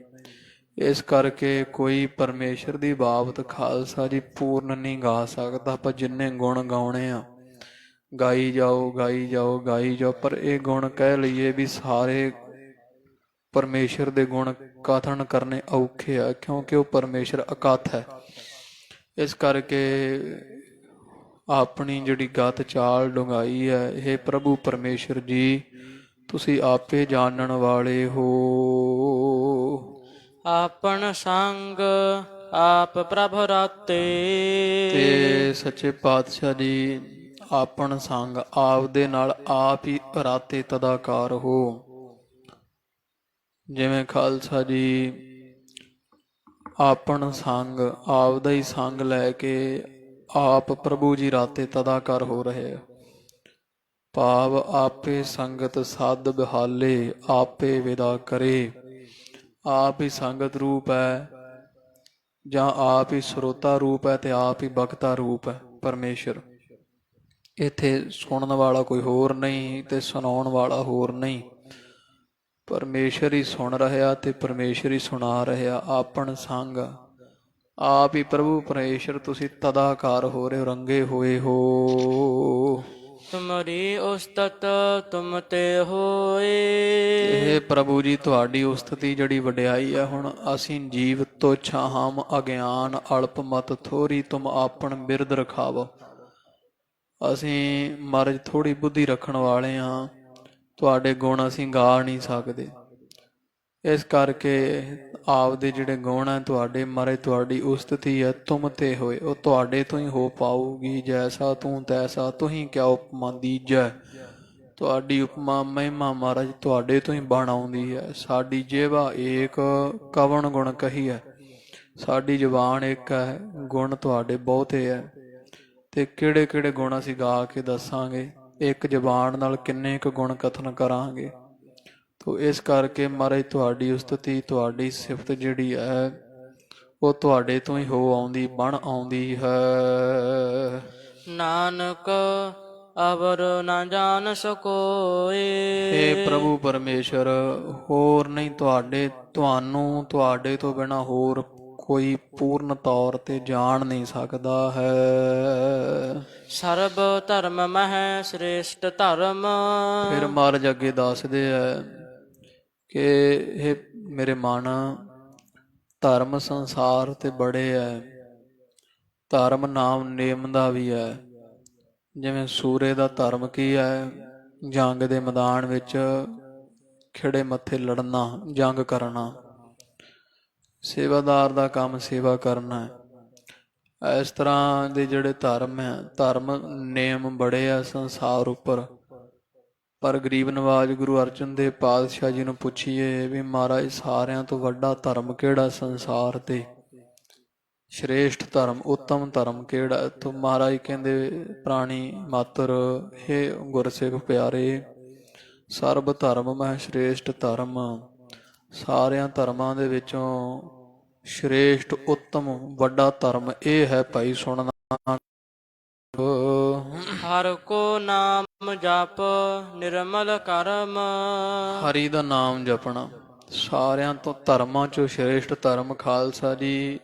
ਇਸ ਕਰਕੇ ਕੋਈ ਪਰਮੇਸ਼ਰ ਦੀ ਬਾਬਤ ਖਾਲਸਾ ਜੀ ਪੂਰਨ ਨਹੀਂ ਗਾ ਸਕਦਾ। ਆਪਾਂ ਜਿੰਨੇ ਗੁਣ ਗਾਉਣੇ ਆ ਗਾਈ ਜਾਓ ਗਾਈ ਜਾਓ ਗਾਈ ਜਾਓ, ਪਰ ਇਹ ਗੁਣ ਕਹਿ ਲਈਏ ਵੀ ਸਾਰੇ ਪਰਮੇਸ਼ਰ ਦੇ ਗੁਣ ਕਥਨ ਕਰਨੇ ਔਖੇ ਆ, ਕਿਉਂਕਿ ਉਹ ਪਰਮੇਸ਼ਰ ਅਕਥ ਹੈ। ਇਸ ਕਰਕੇ ਆਪਣੀ ਜਿਹੜੀ ਗਤ ਚਾਲ ਡੂੰਘਾਈ ਹੈ, ਇਹ ਪ੍ਰਭੂ ਪਰਮੇਸ਼ਰ ਜੀ ਤੁਸੀਂ ਆਪੇ ਜਾਣਨ ਵਾਲੇ ਹੋ। ਆਪਨ ਸੰਗ ਆਪ ਪ੍ਰਭ ਰਾਤੇ। ਤੇ ਸੱਚੇ ਪਾਤਸ਼ਾਹ ਜੀ ਆਪਨ ਸੰਗ ਆਪ ਦੇ ਨਾਲ ਆਪ ਹੀ ਰਾਤੇ ਤਦਾਕਾਰ ਹੋ। ਜਿਵੇਂ ਖਾਲਸਾ ਜੀ ਆਪਨ ਸੰਗ ਆਪ ਦਾ ਹੀ ਸੰਗ ਲੈ ਕੇ ਆਪ ਪ੍ਰਭੂ ਜੀ ਰਾਤੇ ਤਦਾਕਾਰ ਹੋ ਰਹੇ। ਭਾਵ ਆਪੇ ਸੰਗਤ ਸਾਧ ਬਿਹਾਲੇ ਆਪੇ ਵਿਦਾ ਕਰੇ। ਆਪ ਹੀ ਸੰਗਤ ਰੂਪ ਹੈ ਜਾਂ ਆਪ ਹੀ ਸਰੋਤਾ ਰੂਪ ਹੈ ਤੇ ਆਪ ਹੀ ਬਖਤਾ ਰੂਪ ਹੈ ਪਰਮੇਸ਼ਰ। ਇੱਥੇ ਸੁਣਨ ਵਾਲਾ ਕੋਈ ਹੋਰ ਨਹੀਂ ਤੇ ਸੁਣਾਉਣ ਵਾਲਾ ਹੋਰ ਨਹੀਂ। ਪਰਮੇਸ਼ਰ ਹੀ ਸੁਣ ਰਿਹਾ ਤੇ ਪਰਮੇਸ਼ਰ ਹੀ ਸੁਣਾ ਰਿਹਾ। ਆਪਣ ਸੰਗ ਆਪ ਹੀ ਪ੍ਰਭੂ ਪਰਮੇਸ਼ਰ ਤੁਸੀਂ ਤਦਾਕਾਰ ਹੋ ਰਹੇ ਹੋ, ਰੰਗੇ ਹੋਏ ਹੋ। ਤੁਮਰੀ ਉਸਤਤ ਤੁਮ ਤੇ ਹੋਏ। ਇਹ ਪ੍ਰਭੂ ਜੀ ਤੁਹਾਡੀ ਉਸਤਤੀ ਜਿਹੜੀ ਵਡਿਆਈ ਹੈ। ਹੁਣ ਅਸੀਂ ਜੀਵ ਤੁਛ ਹਮ ਅਗਿਆਨ ਅਲਪ ਮਤ ਥੋਰੀ ਤੁਮ ਆਪਣ ਬਿਰਦ ਰਖਾਵੋ। ਅਸੀਂ ਮਰਜ ਥੋੜੀ ਬੁੱਧੀ ਰੱਖਣ ਵਾਲੇ ਹਾਂ, ਤੁਹਾਡੇ ਗੁਣ ਅਸੀਂ ਗਾ ਨਹੀਂ ਸਕਦੇ। ਇਸ ਕਰਕੇ ਆਪਦੇ ਜਿਹੜੇ ਗੁਣ ਹੈ ਤੁਹਾਡੇ ਮਹਾਰਾਜ ਤੁਹਾਡੀ ਉਸਤਤੀ ਹੈ ਤੁਮ ਤੇ ਹੋਏ, ਉਹ ਤੁਹਾਡੇ ਤੋਂ ਹੀ ਹੋ ਪਾਊਗੀ। ਜੈਸਾ ਤੂੰ ਤੈਸਾ ਤੁਹੀਂ ਕਿਆ ਉਪਮਾ ਦੀਜੈ। ਤੁਹਾਡੀ ਉਪਮਾ ਮਹਿਮਾ ਮਹਾਰਾਜ ਤੁਹਾਡੇ ਤੋਂ ਹੀ ਬਣ ਆਉਂਦੀ ਹੈ। ਸਾਡੀ ਜੀਵਾ ਏਕ ਕਵਣ ਗੁਣ ਕਹੀ ਹੈ, ਸਾਡੀ ਜ਼ੁਬਾਨ ਇੱਕ ਹੈ, ਗੁਣ ਤੁਹਾਡੇ ਬਹੁਤੇ ਹੈ। ਤੇ ਕਿਹੜੇ ਕਿਹੜੇ ਗੁਣ ਅਸੀਂ ਗਾ ਕੇ ਦੱਸਾਂਗੇ, ਇੱਕ ਜ਼ੁਬਾਨ ਨਾਲ ਕਿੰਨੇ ਕੁ ਗੁਣ ਕਥਨ ਕਰਾਂਗੇ। ਤੋ ਇਸ ਕਰਕੇ ਮਹਾਰਾਜ ਤੁਹਾਡੀ ਉਸਤਤੀ ਤੁਹਾਡੀ ਸਿਫਤ ਜਿਹੜੀ ਹੈ ਉਹ ਤੁਹਾਡੇ ਤੋਂ ਹੀ ਹੋ ਆਉਂਦੀ ਬਣ ਆਉਂਦੀ ਹੈ। ਨਾਨਕ ਅਵਰ ਨਾ ਜਾਣ ਸਕੋਏ। ਇਹ ਪ੍ਰਭੂ ਪਰਮੇਸ਼ਰ ਹੋਰ ਨਹੀਂ ਤੁਹਾਨੂੰ ਤੁਹਾਡੇ ਤੋਂ ਬਿਨਾਂ ਹੋਰ ਕੋਈ ਪੂਰਨ ਤੌਰ ਤੇ ਜਾਣ ਨਹੀਂ ਸਕਦਾ ਹੈ। ਸਰਬ ਧਰਮ ਮਹਿ ਸ੍ਰੇਸ਼ਟ ਧਰਮ। ਫਿਰ ਮਹਾਰਾਜ ਅੱਗੇ ਦੱਸਦੇ ਹੈ ਕਿ ਇਹ ਮੇਰੇ ਮਨ ਧਰਮ ਸੰਸਾਰ ਤੇ ਬੜੇ ਹੈ। ਧਰਮ ਨਾਮ ਨੇਮ ਦਾ ਵੀ ਹੈ। ਜਿਵੇਂ ਸੂਰੇ ਦਾ ਧਰਮ ਕੀ ਹੈ, ਜੰਗ ਦੇ ਮੈਦਾਨ ਵਿੱਚ ਖਿੜੇ ਮੱਥੇ ਲੜਨਾ, ਜੰਗ ਕਰਨਾ। ਸੇਵਾਦਾਰ ਦਾ ਕੰਮ ਸੇਵਾ ਕਰਨਾ ਹੈ। ਇਸ ਤਰ੍ਹਾਂ ਦੇ ਜਿਹੜੇ ਧਰਮ ਹੈ, ਧਰਮ ਨੇਮ ਬੜੇ ਆ ਸੰਸਾਰ ਉੱਪਰ। ਪਰ ਗਰੀਬ ਨਵਾਜ ਗੁਰੂ ਅਰਜਨ ਦੇਵ ਪਾਤਸ਼ਾਹ ਜੀ ਨੂੰ ਪੁੱਛੀਏ ਵੀ ਮਹਾਰਾਜ ਸਾਰਿਆਂ ਤੋਂ ਵੱਡਾ ਧਰਮ ਕਿਹੜਾ ਸੰਸਾਰ ਤੇ, ਸ਼੍ਰੇਸ਼ਟ ਧਰਮ ਉੱਤਮ ਧਰਮ ਕਿਹੜਾ? ਤੋ ਮਹਾਰਾਜ ਕਹਿੰਦੇ ਪ੍ਰਾਣੀ ਮਾਤਰ ਹੇ ਗੁਰਸਿੱਖ ਪਿਆਰੇ, ਸਰਬ ਧਰਮ ਮਹਿ ਸ਼੍ਰੇਸ਼ਟ ਧਰਮ। ਸਾਰਿਆਂ ਧਰਮਾਂ ਦੇ ਵਿੱਚੋਂ ਸ਼੍ਰੇਸ਼ਟ ਉੱਤਮ ਵੱਡਾ ਧਰਮ ਇਹ ਹੈ ਭਾਈ ਸੁਣਨਾ। ਹਰਿ ਕੋ ਨਾਮ ਜਪ ਨਿਰਮਲ ਕਰਮ। ਹਰੀ ਦਾ ਨਾਮ ਜਪਣਾ ਸਾਰਿਆਂ ਤੋਂ ਧਰਮਾਂ ਚੋਂ ਸ਼੍ਰੇਸ਼ਟ ਧਰਮ ਖਾਲਸਾ ਜੀ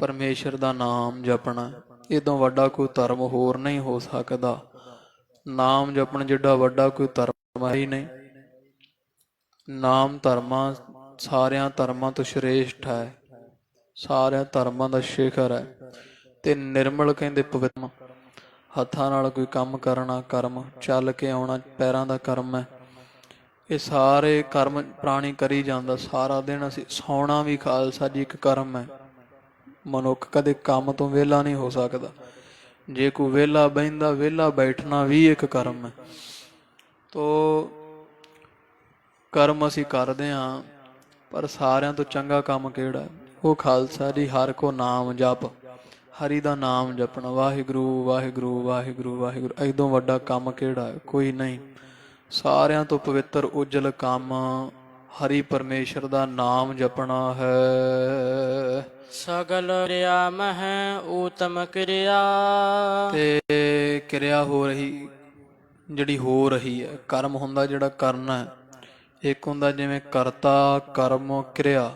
ਪਰਮੇਸ਼ਰ ਦਾ ਨਾਮ ਜਪਣਾ। ਇਹ ਤੋਂ ਵੱਡਾ ਕੋਈ ਧਰਮ ਹੋਰ ਨਹੀਂ ਹੋ ਸਕਦਾ। ਨਾਮ ਜਪਣ ਜਿੱਡਾ ਵੱਡਾ ਕੋਈ ਧਰਮ ਹੈ ਹੀ ਨਹੀਂ। ਨਾਮ ਧਰਮਾਂ ਸਾਰਿਆਂ ਧਰਮਾਂ ਤੋਂ ਸ਼੍ਰੇਸ਼ਟ ਹੈ, ਸਾਰਿਆਂ ਧਰਮਾਂ ਦਾ ਸ਼ਿਖਰ ਹੈ। ਤੇ ਨਿਰਮਲ ਕਹਿੰਦੇ ਪਵਿੱਤਰ, ਹੱਥਾਂ ਨਾਲ ਕੋਈ ਕੰਮ ਕਰਨਾ ਕਰਮ, ਚੱਲ ਕੇ ਆਉਣਾ ਪੈਰਾਂ ਦਾ ਕਰਮ ਹੈ। ਇਹ ਸਾਰੇ ਕਰਮ ਪ੍ਰਾਣੀ ਕਰੀ ਜਾਂਦਾ ਸਾਰਾ ਦਿਨ। ਅਸੀਂ ਸੌਣਾ ਵੀ ਖਾਲਸਾ ਜੀ ਇੱਕ ਕਰਮ ਹੈ। ਮਨੁੱਖ ਕਦੇ ਕੰਮ ਤੋਂ ਵਿਹਲਾ ਨਹੀਂ ਹੋ ਸਕਦਾ। ਜੇ ਕੋਈ ਵਿਹਲਾ ਬਹਿੰਦਾ, ਵਿਹਲਾ ਬੈਠਣਾ ਵੀ ਇੱਕ ਕਰਮ ਹੈ। ਤੋ ਕਰਮ ਅਸੀਂ ਕਰਦੇ ਹਾਂ, ਪਰ ਸਾਰਿਆਂ ਤੋਂ ਚੰਗਾ ਕੰਮ ਕਿਹੜਾ? ਉਹ ਖਾਲਸਾ ਜੀ ਹਰ ਕੋ ਨਾਮ ਜਪ, ਹਰੀ ਦਾ ਨਾਮ ਜਪਣਾ। ਵਾਹਿਗੁਰੂ ਵਾਹਿਗੁਰੂ ਵਾਹਿਗੁਰੂ ਵਾਹਿਗੁਰੂ। ਐਦੋਂ ਵੱਡਾ ਕੰਮ ਕਿਹੜਾ? ਕੋਈ ਨਹੀਂ। ਸਾਰਿਆਂ ਤੋਂ ਪਵਿੱਤਰ ਉਜਲ ਕੰਮ ਹਰੀ ਪਰਮੇਸ਼ਰ ਦਾ ਨਾਮ ਜਪਣਾ ਹੈ। ਸਗਲ ਕਿਰਿਆ ਮਹਿ ਊਤਮ ਕਿਰਿਆ। ਤੇ ਕਿਰਿਆ ਹੋ ਰਹੀ ਜਿਹੜੀ ਹੋ ਰਹੀ ਹੈ, ਕਰਮ ਹੁੰਦਾ ਜਿਹੜਾ ਕਰਨਾ ਹੈ। ਇੱਕ ਹੁੰਦਾ ਜਿਵੇਂ ਕਰਤਾ ਕਰਮ ਕਿਰਿਆ,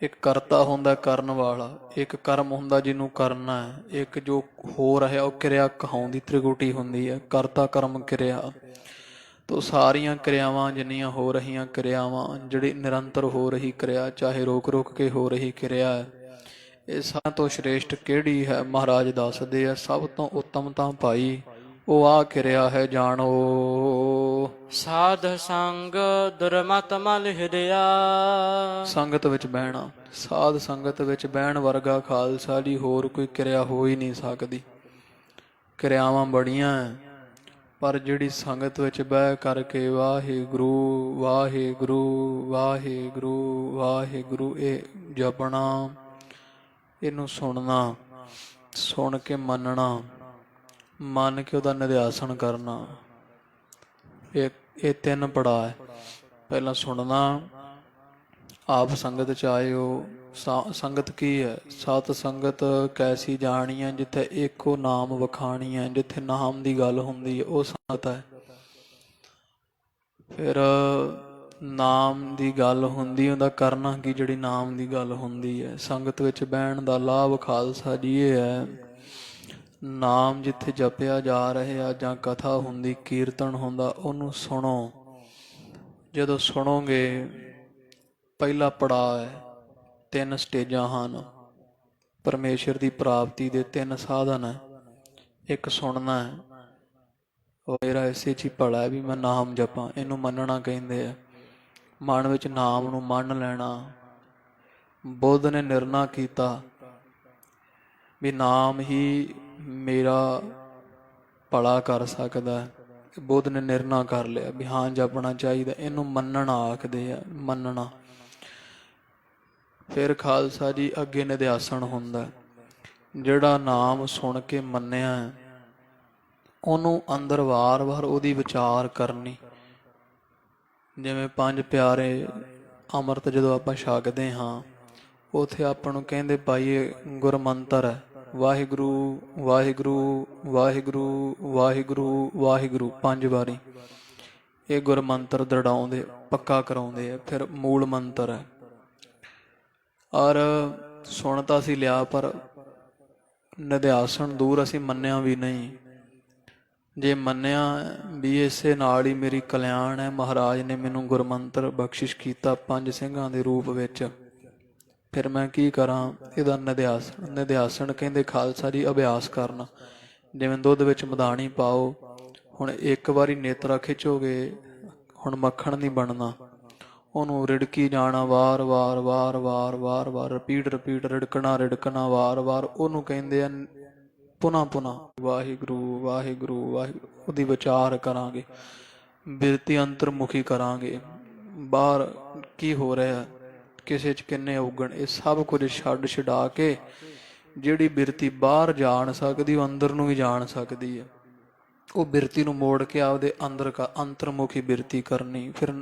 ਇੱਕ ਕਰਤਾ ਹੁੰਦਾ ਕਰਨ ਵਾਲਾ, ਇੱਕ ਕਰਮ ਹੁੰਦਾ ਜਿਹਨੂੰ ਕਰਨਾ ਹੈ, ਇੱਕ ਜੋ ਹੋ ਰਿਹਾ ਉਹ ਕਿਰਿਆ ਕਹਾਉਂਦੀ ਤ੍ਰਿਗੁਟੀ ਹੁੰਦੀ ਹੈ। ਕਰਤਾ ਕਰਮ ਕਿਰਿਆ ਤੋਂ ਸਾਰੀਆਂ ਕਿਰਿਆਵਾਂ ਜਿੰਨੀਆਂ ਹੋ ਰਹੀਆਂ ਕਿਰਿਆਵਾਂ, ਜਿਹੜੀ ਨਿਰੰਤਰ ਹੋ ਰਹੀ ਕਿਰਿਆ, ਚਾਹੇ ਰੋਕ ਰੋਕ ਕੇ ਹੋ ਰਹੀ ਕਿਰਿਆ ਹੈ, ਇਹ ਸਭ ਤੋਂ ਸ਼੍ਰੇਸ਼ਟ ਕਿਹੜੀ ਹੈ? ਮਹਾਰਾਜ ਦੱਸਦੇ ਆ ਸਭ ਤੋਂ ਉੱਤਮ ਤਾਂ ਭਾਈ ਉਹ ਆ ਕਿਰਿਆ ਹੈ ਜਾਣੋ। ਸਾਧ ਸੰਗ ਦੁਰਮਤ ਮਲ ਹਿਰਿਆ। ਸੰਗਤ ਵਿੱਚ ਬਹਿਣਾ, ਸਾਧ ਸੰਗਤ ਵਿੱਚ ਬਹਿਣ ਵਰਗਾ ਖਾਲਸਾ ਜੀ ਹੋਰ ਕੋਈ ਕਿਰਿਆ ਹੋ ਹੀ ਨਹੀਂ ਸਕਦੀ। ਕਿਰਿਆਵਾਂ ਬੜੀਆਂ ਹੈ, ਪਰ ਜਿਹੜੀ ਸੰਗਤ ਵਿੱਚ ਬਹਿ ਕਰਕੇ ਵਾਹਿਗੁਰੂ ਵਾਹਿਗੁਰੂ ਵਾਹਿਗੁਰੂ ਵਾਹਿਗੁਰੂ ਇਹ ਜਪਣਾ, ਇਹਨੂੰ ਸੁਣਨਾ, ਸੁਣ ਕੇ ਮੰਨਣਾ, ਮੰਨ ਕੇ ਉਹਦਾ ਨਿਧਿਆਸਨ ਕਰਨਾ। ਇਹ ਤਿੰਨ ਪੜਾਅ ਹੈ। ਪਹਿਲਾਂ ਸੁਣਨਾ, ਆਪ ਸੰਗਤ ਚ ਆਇਓ। ਸੰਗਤ ਕੀ ਹੈ? ਸਤ ਸੰਗਤ ਕੈਸੀ ਜਾਣੀ ਹੈ, ਜਿੱਥੇ ਇੱਕੋ ਨਾਮ ਵਖਾਣੀ ਹੈ, ਜਿੱਥੇ ਨਾਮ ਦੀ ਗੱਲ ਹੁੰਦੀ ਹੈ, ਉਹ ਸੰਗਤ ਹੈ। ਫਿਰ ਨਾਮ ਦੀ ਗੱਲ ਹੁੰਦੀ, ਉਹਦਾ ਕਰਨਾ ਕੀ? ਜਿਹੜੀ ਨਾਮ ਦੀ ਗੱਲ ਹੁੰਦੀ ਹੈ। ਸੰਗਤ ਵਿੱਚ ਬਹਿਣ ਦਾ ਲਾਭ ਖਾਲਸਾ ਜੀ ਇਹ ਹੈ, ਨਾਮ ਜਿੱਥੇ ਜਪਿਆ ਜਾ ਰਿਹਾ ਜਾਂ ਕਥਾ ਹੁੰਦੀ, ਕੀਰਤਨ ਹੁੰਦਾ, ਉਹਨੂੰ ਸੁਣੋ। ਜਦੋਂ ਸੁਣੋਗੇ, ਪਹਿਲਾ ਪੜਾਅ ਹੈ, ਤਿੰਨ ਸਟੇਜਾਂ ਹਨ ਪਰਮੇਸ਼ਰ ਦੀ ਪ੍ਰਾਪਤੀ ਦੇ, ਤਿੰਨ ਸਾਧਨ ਹੈ। ਇੱਕ ਸੁਣਨਾ ਹੈ, ਉਹ ਮੇਰਾ ਇਸੇ 'ਚ ਹੀ ਭਲਾ ਹੈ ਵੀ ਮੈਂ ਨਾਮ ਜਪਾਂ, ਇਹਨੂੰ ਮੰਨਣਾ ਕਹਿੰਦੇ ਆ। ਮਨ ਵਿੱਚ ਨਾਮ ਨੂੰ ਮੰਨ ਲੈਣਾ। ਬੁੱਧ ਨੇ ਨਿਰਣਾ ਕੀਤਾ ਵੀ ਨਾਮ ਹੀ ਮੇਰਾ ਭਲਾ ਕਰ ਸਕਦਾ। ਬੁੱਧ ਨੇ ਨਿਰਣਾ ਕਰ ਲਿਆ ਵੀ ਹਾਂ ਜਪਣਾ ਚਾਹੀਦਾ। ਇਹਨੂੰ ਮੰਨਣਾ ਆਖਦੇ ਆ, ਮੰਨਣਾ। ਫਿਰ ਖਾਲਸਾ ਜੀ ਅੱਗੇ ਨਿਧਿਆਸਨ ਹੁੰਦਾ। ਜਿਹੜਾ ਨਾਮ ਸੁਣ ਕੇ ਮੰਨਿਆ ਉਹਨੂੰ ਅੰਦਰ ਵਾਰ-ਵਾਰ ਉਹਦੀ ਵਿਚਾਰ ਕਰਨੀ। ਜਿਵੇਂ ਪੰਜ ਪਿਆਰੇ ਅੰਮ੍ਰਿਤ ਜਦੋਂ ਆਪਾਂ ਛਕਦੇ ਹਾਂ, ਉੱਥੇ ਆਪਾਂ ਨੂੰ ਕਹਿੰਦੇ ਭਾਈ ਗੁਰਮੰਤਰ ਹੈ, ਵਾਹਿਗੁਰੂ ਵਾਹਿਗੁਰੂ ਵਾਹਿਗੁਰੂ ਵਾਹਿਗੁਰੂ ਵਾਹਿਗੁਰੂ 5 ਵਾਰੀ। ਇਹ ਗੁਰਮੰਤਰ ਦ੍ਰਿੜਾਉਂਦੇ, ਪੱਕਾ ਕਰਾਉਂਦੇ ਆ। ਫਿਰ ਮੂਲ ਮੰਤਰ ਹੈ। ਔਰ ਸੁਣ ਤਾਂ ਅਸੀਂ ਲਿਆ, ਪਰ ਨਿਧਿਆਸਨ ਦੂਰ ਅਸੀਂ ਮੰਨਿਆ ਵੀ ਨਹੀਂ। ਜੇ ਮੰਨਿਆ ਵੀ ਇਸੇ ਨਾਲ ਹੀ ਮੇਰੀ ਕਲਿਆਣ ਹੈ, ਮਹਾਰਾਜ ਨੇ ਮੈਨੂੰ ਗੁਰਮੰਤਰ ਬਖਸ਼ਿਸ਼ ਕੀਤਾ 5 ਸਿੰਘਾਂ ਦੇ ਰੂਪ ਵਿੱਚ, ਫਿਰ ਮੈਂ ਕੀ ਕਰਾਂ? ਇਹਦਾ ਨਿਧਿਆਸਨ। ਨਿਧਿਆਸਨ ਕਹਿੰਦੇ ਖਾਲਸਾ ਜੀ ਅਭਿਆਸ ਕਰਨਾ। ਜਿਵੇਂ ਦੁੱਧ ਵਿੱਚ ਮਧਾਣੀ ਪਾਓ, ਹੁਣ ਇੱਕ ਵਾਰੀ ਨੇਤਰਾ ਖਿੱਚੋਗੇ, ਹੁਣ ਮੱਖਣ ਨਹੀਂ ਬਣਨਾ, ਉਹਨੂੰ ਰਿੜਕੀ ਜਾਣਾ, ਵਾਰ ਵਾਰ ਵਾਰ ਵਾਰ ਵਾਰ ਵਾਰ ਰਿਪੀਟ ਰਿੜਕਣਾ ਰਿੜਕਣਾ ਵਾਰ ਵਾਰ। ਉਹਨੂੰ ਕਹਿੰਦੇ ਆ ਪੁਨਾ ਪੁਨਾ ਵਾਹਿਗੁਰੂ ਵਾਹਿਗੁਰੂ ਵਾਹਿਗੁਰੂ। ਉਹਦੀ ਵਿਚਾਰ ਕਰਾਂਗੇ, ਬਿਰਤੀ ਅੰਤਰਮੁਖੀ ਕਰਾਂਗੇ, ਬਾਹਰ ਕੀ ਹੋ ਰਿਹਾ, ਕਿਸੇ 'ਚ ਕਿੰਨੇ ਔਗਣ, ਇਹ ਸਭ ਕੁਝ ਛੱਡ ਛਡਾ ਕੇ ਜਿਹੜੀ ਬਿਰਤੀ ਬਾਹਰ ਜਾਣ ਸਕਦੀ ਉਹ ਅੰਦਰ ਨੂੰ ਵੀ ਜਾਣ ਸਕਦੀ ਹੈ। ਉਹ ਬਿਰਤੀ ਨੂੰ ਮੋੜ ਕੇ ਆਪਦੇ ਅੰਦਰ ਅੰਤਰਮੁਖੀ ਬਿਰਤੀ ਕਰਨੀ। ਫਿਰ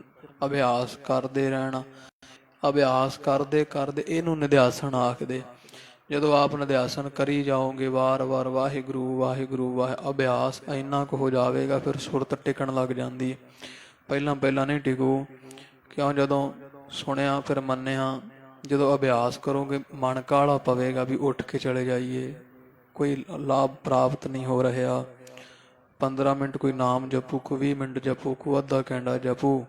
ਅਭਿਆਸ ਕਰਦੇ ਰਹਿਣਾ। ਅਭਿਆਸ ਕਰਦੇ ਕਰਦੇ ਇਹਨੂੰ ਨਿਧਿਆਸਨ ਆਖਦੇ। ਜਦੋਂ ਆਪ ਨਿਧਿਆਸਨ ਕਰੀ ਜਾਓਗੇ ਵਾਰ ਵਾਰ ਵਾਹਿਗੁਰੂ ਵਾਹਿਗੁਰੂ ਅਭਿਆਸ ਇੰਨਾ ਕੁ ਹੋ ਜਾਵੇਗਾ, ਫਿਰ ਸੁਰਤ ਟਿਕਣ ਲੱਗ ਜਾਂਦੀ ਹੈ। ਪਹਿਲਾਂ ਨਹੀਂ ਟਿਕੂ, ਕਿਉਂ? ਜਦੋਂ ਸੁਣਿਆ ਫਿਰ ਮੰਨਿਆ। ਜਦੋਂ ਅਭਿਆਸ ਕਰੋਗੇ ਮਨ ਕਾਹਲਾ ਪਵੇਗਾ ਵੀ ਉੱਠ ਕੇ ਚਲੇ ਜਾਈਏ, ਕੋਈ ਲਾਭ ਪ੍ਰਾਪਤ ਨਹੀਂ ਹੋ ਰਿਹਾ। 15 ਮਿੰਟ ਕੋਈ ਨਾਮ ਜਪੂ, ਕੋਈ 20 ਮਿੰਟ ਜਪੂ, ਕੋਈ ਅੱਧਾ ਘੰਟਾ ਜਪੂ,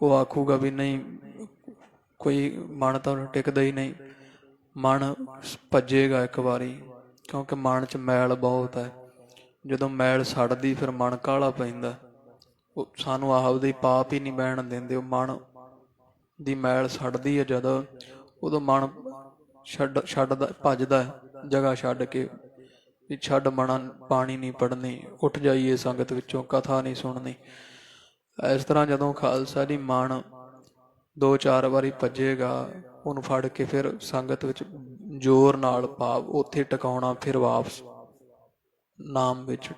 ਉਹ ਆਖੂਗਾ ਵੀ ਨਹੀਂ, ਕੋਈ ਮਨ ਤਾਂ ਟਿਕਦਾ ਹੀ ਨਹੀਂ। ਮਨ ਭੱਜੇਗਾ ਇੱਕ ਵਾਰੀ, ਕਿਉਂਕਿ ਮਨ 'ਚ ਮੈਲ ਬਹੁਤ ਹੈ। ਜਦੋਂ ਮੈਲ ਸੜਦੀ ਫਿਰ ਮਨ ਕਾਹਲਾ ਪੈਂਦਾ। ਉਹ ਸਾਨੂੰ ਆਪਦੇ ਪਾਪ ਹੀ ਨਹੀਂ ਬਹਿਣ ਦਿੰਦੇ। ਉਹ ਮਨ ਦੀ ਮੈਲ ਸੜਦੀ ਹੈ ਜਦੋਂ, ਉਦੋਂ ਮਨ ਛੱਡਦਾ, ਭੱਜਦਾ ਜਗ੍ਹਾ ਛੱਡ ਕੇ ਵੀ ਛੱਡ ਮਣਾ, ਬਾਣੀ ਨਹੀਂ ਪੜ੍ਹਨੀ, ਉੱਠ ਜਾਈਏ ਸੰਗਤ ਵਿੱਚੋਂ, ਕਥਾ ਨਹੀਂ ਸੁਣਨੀ। ਇਸ ਤਰ੍ਹਾਂ ਜਦੋਂ ਖਾਲਸਾ ਜੀ ਮਨ 2-4 ਵਾਰੀ ਭੱਜੇਗਾ, ਉਹਨੂੰ ਫੜ ਕੇ ਫਿਰ ਸੰਗਤ ਵਿੱਚ ਜ਼ੋਰ ਨਾਲ ਭਾਵ ਉੱਥੇ ਟਿਕਾਉਣਾ, ਫਿਰ ਵਾਪਸ ਨਾਮ ਵਿੱਚ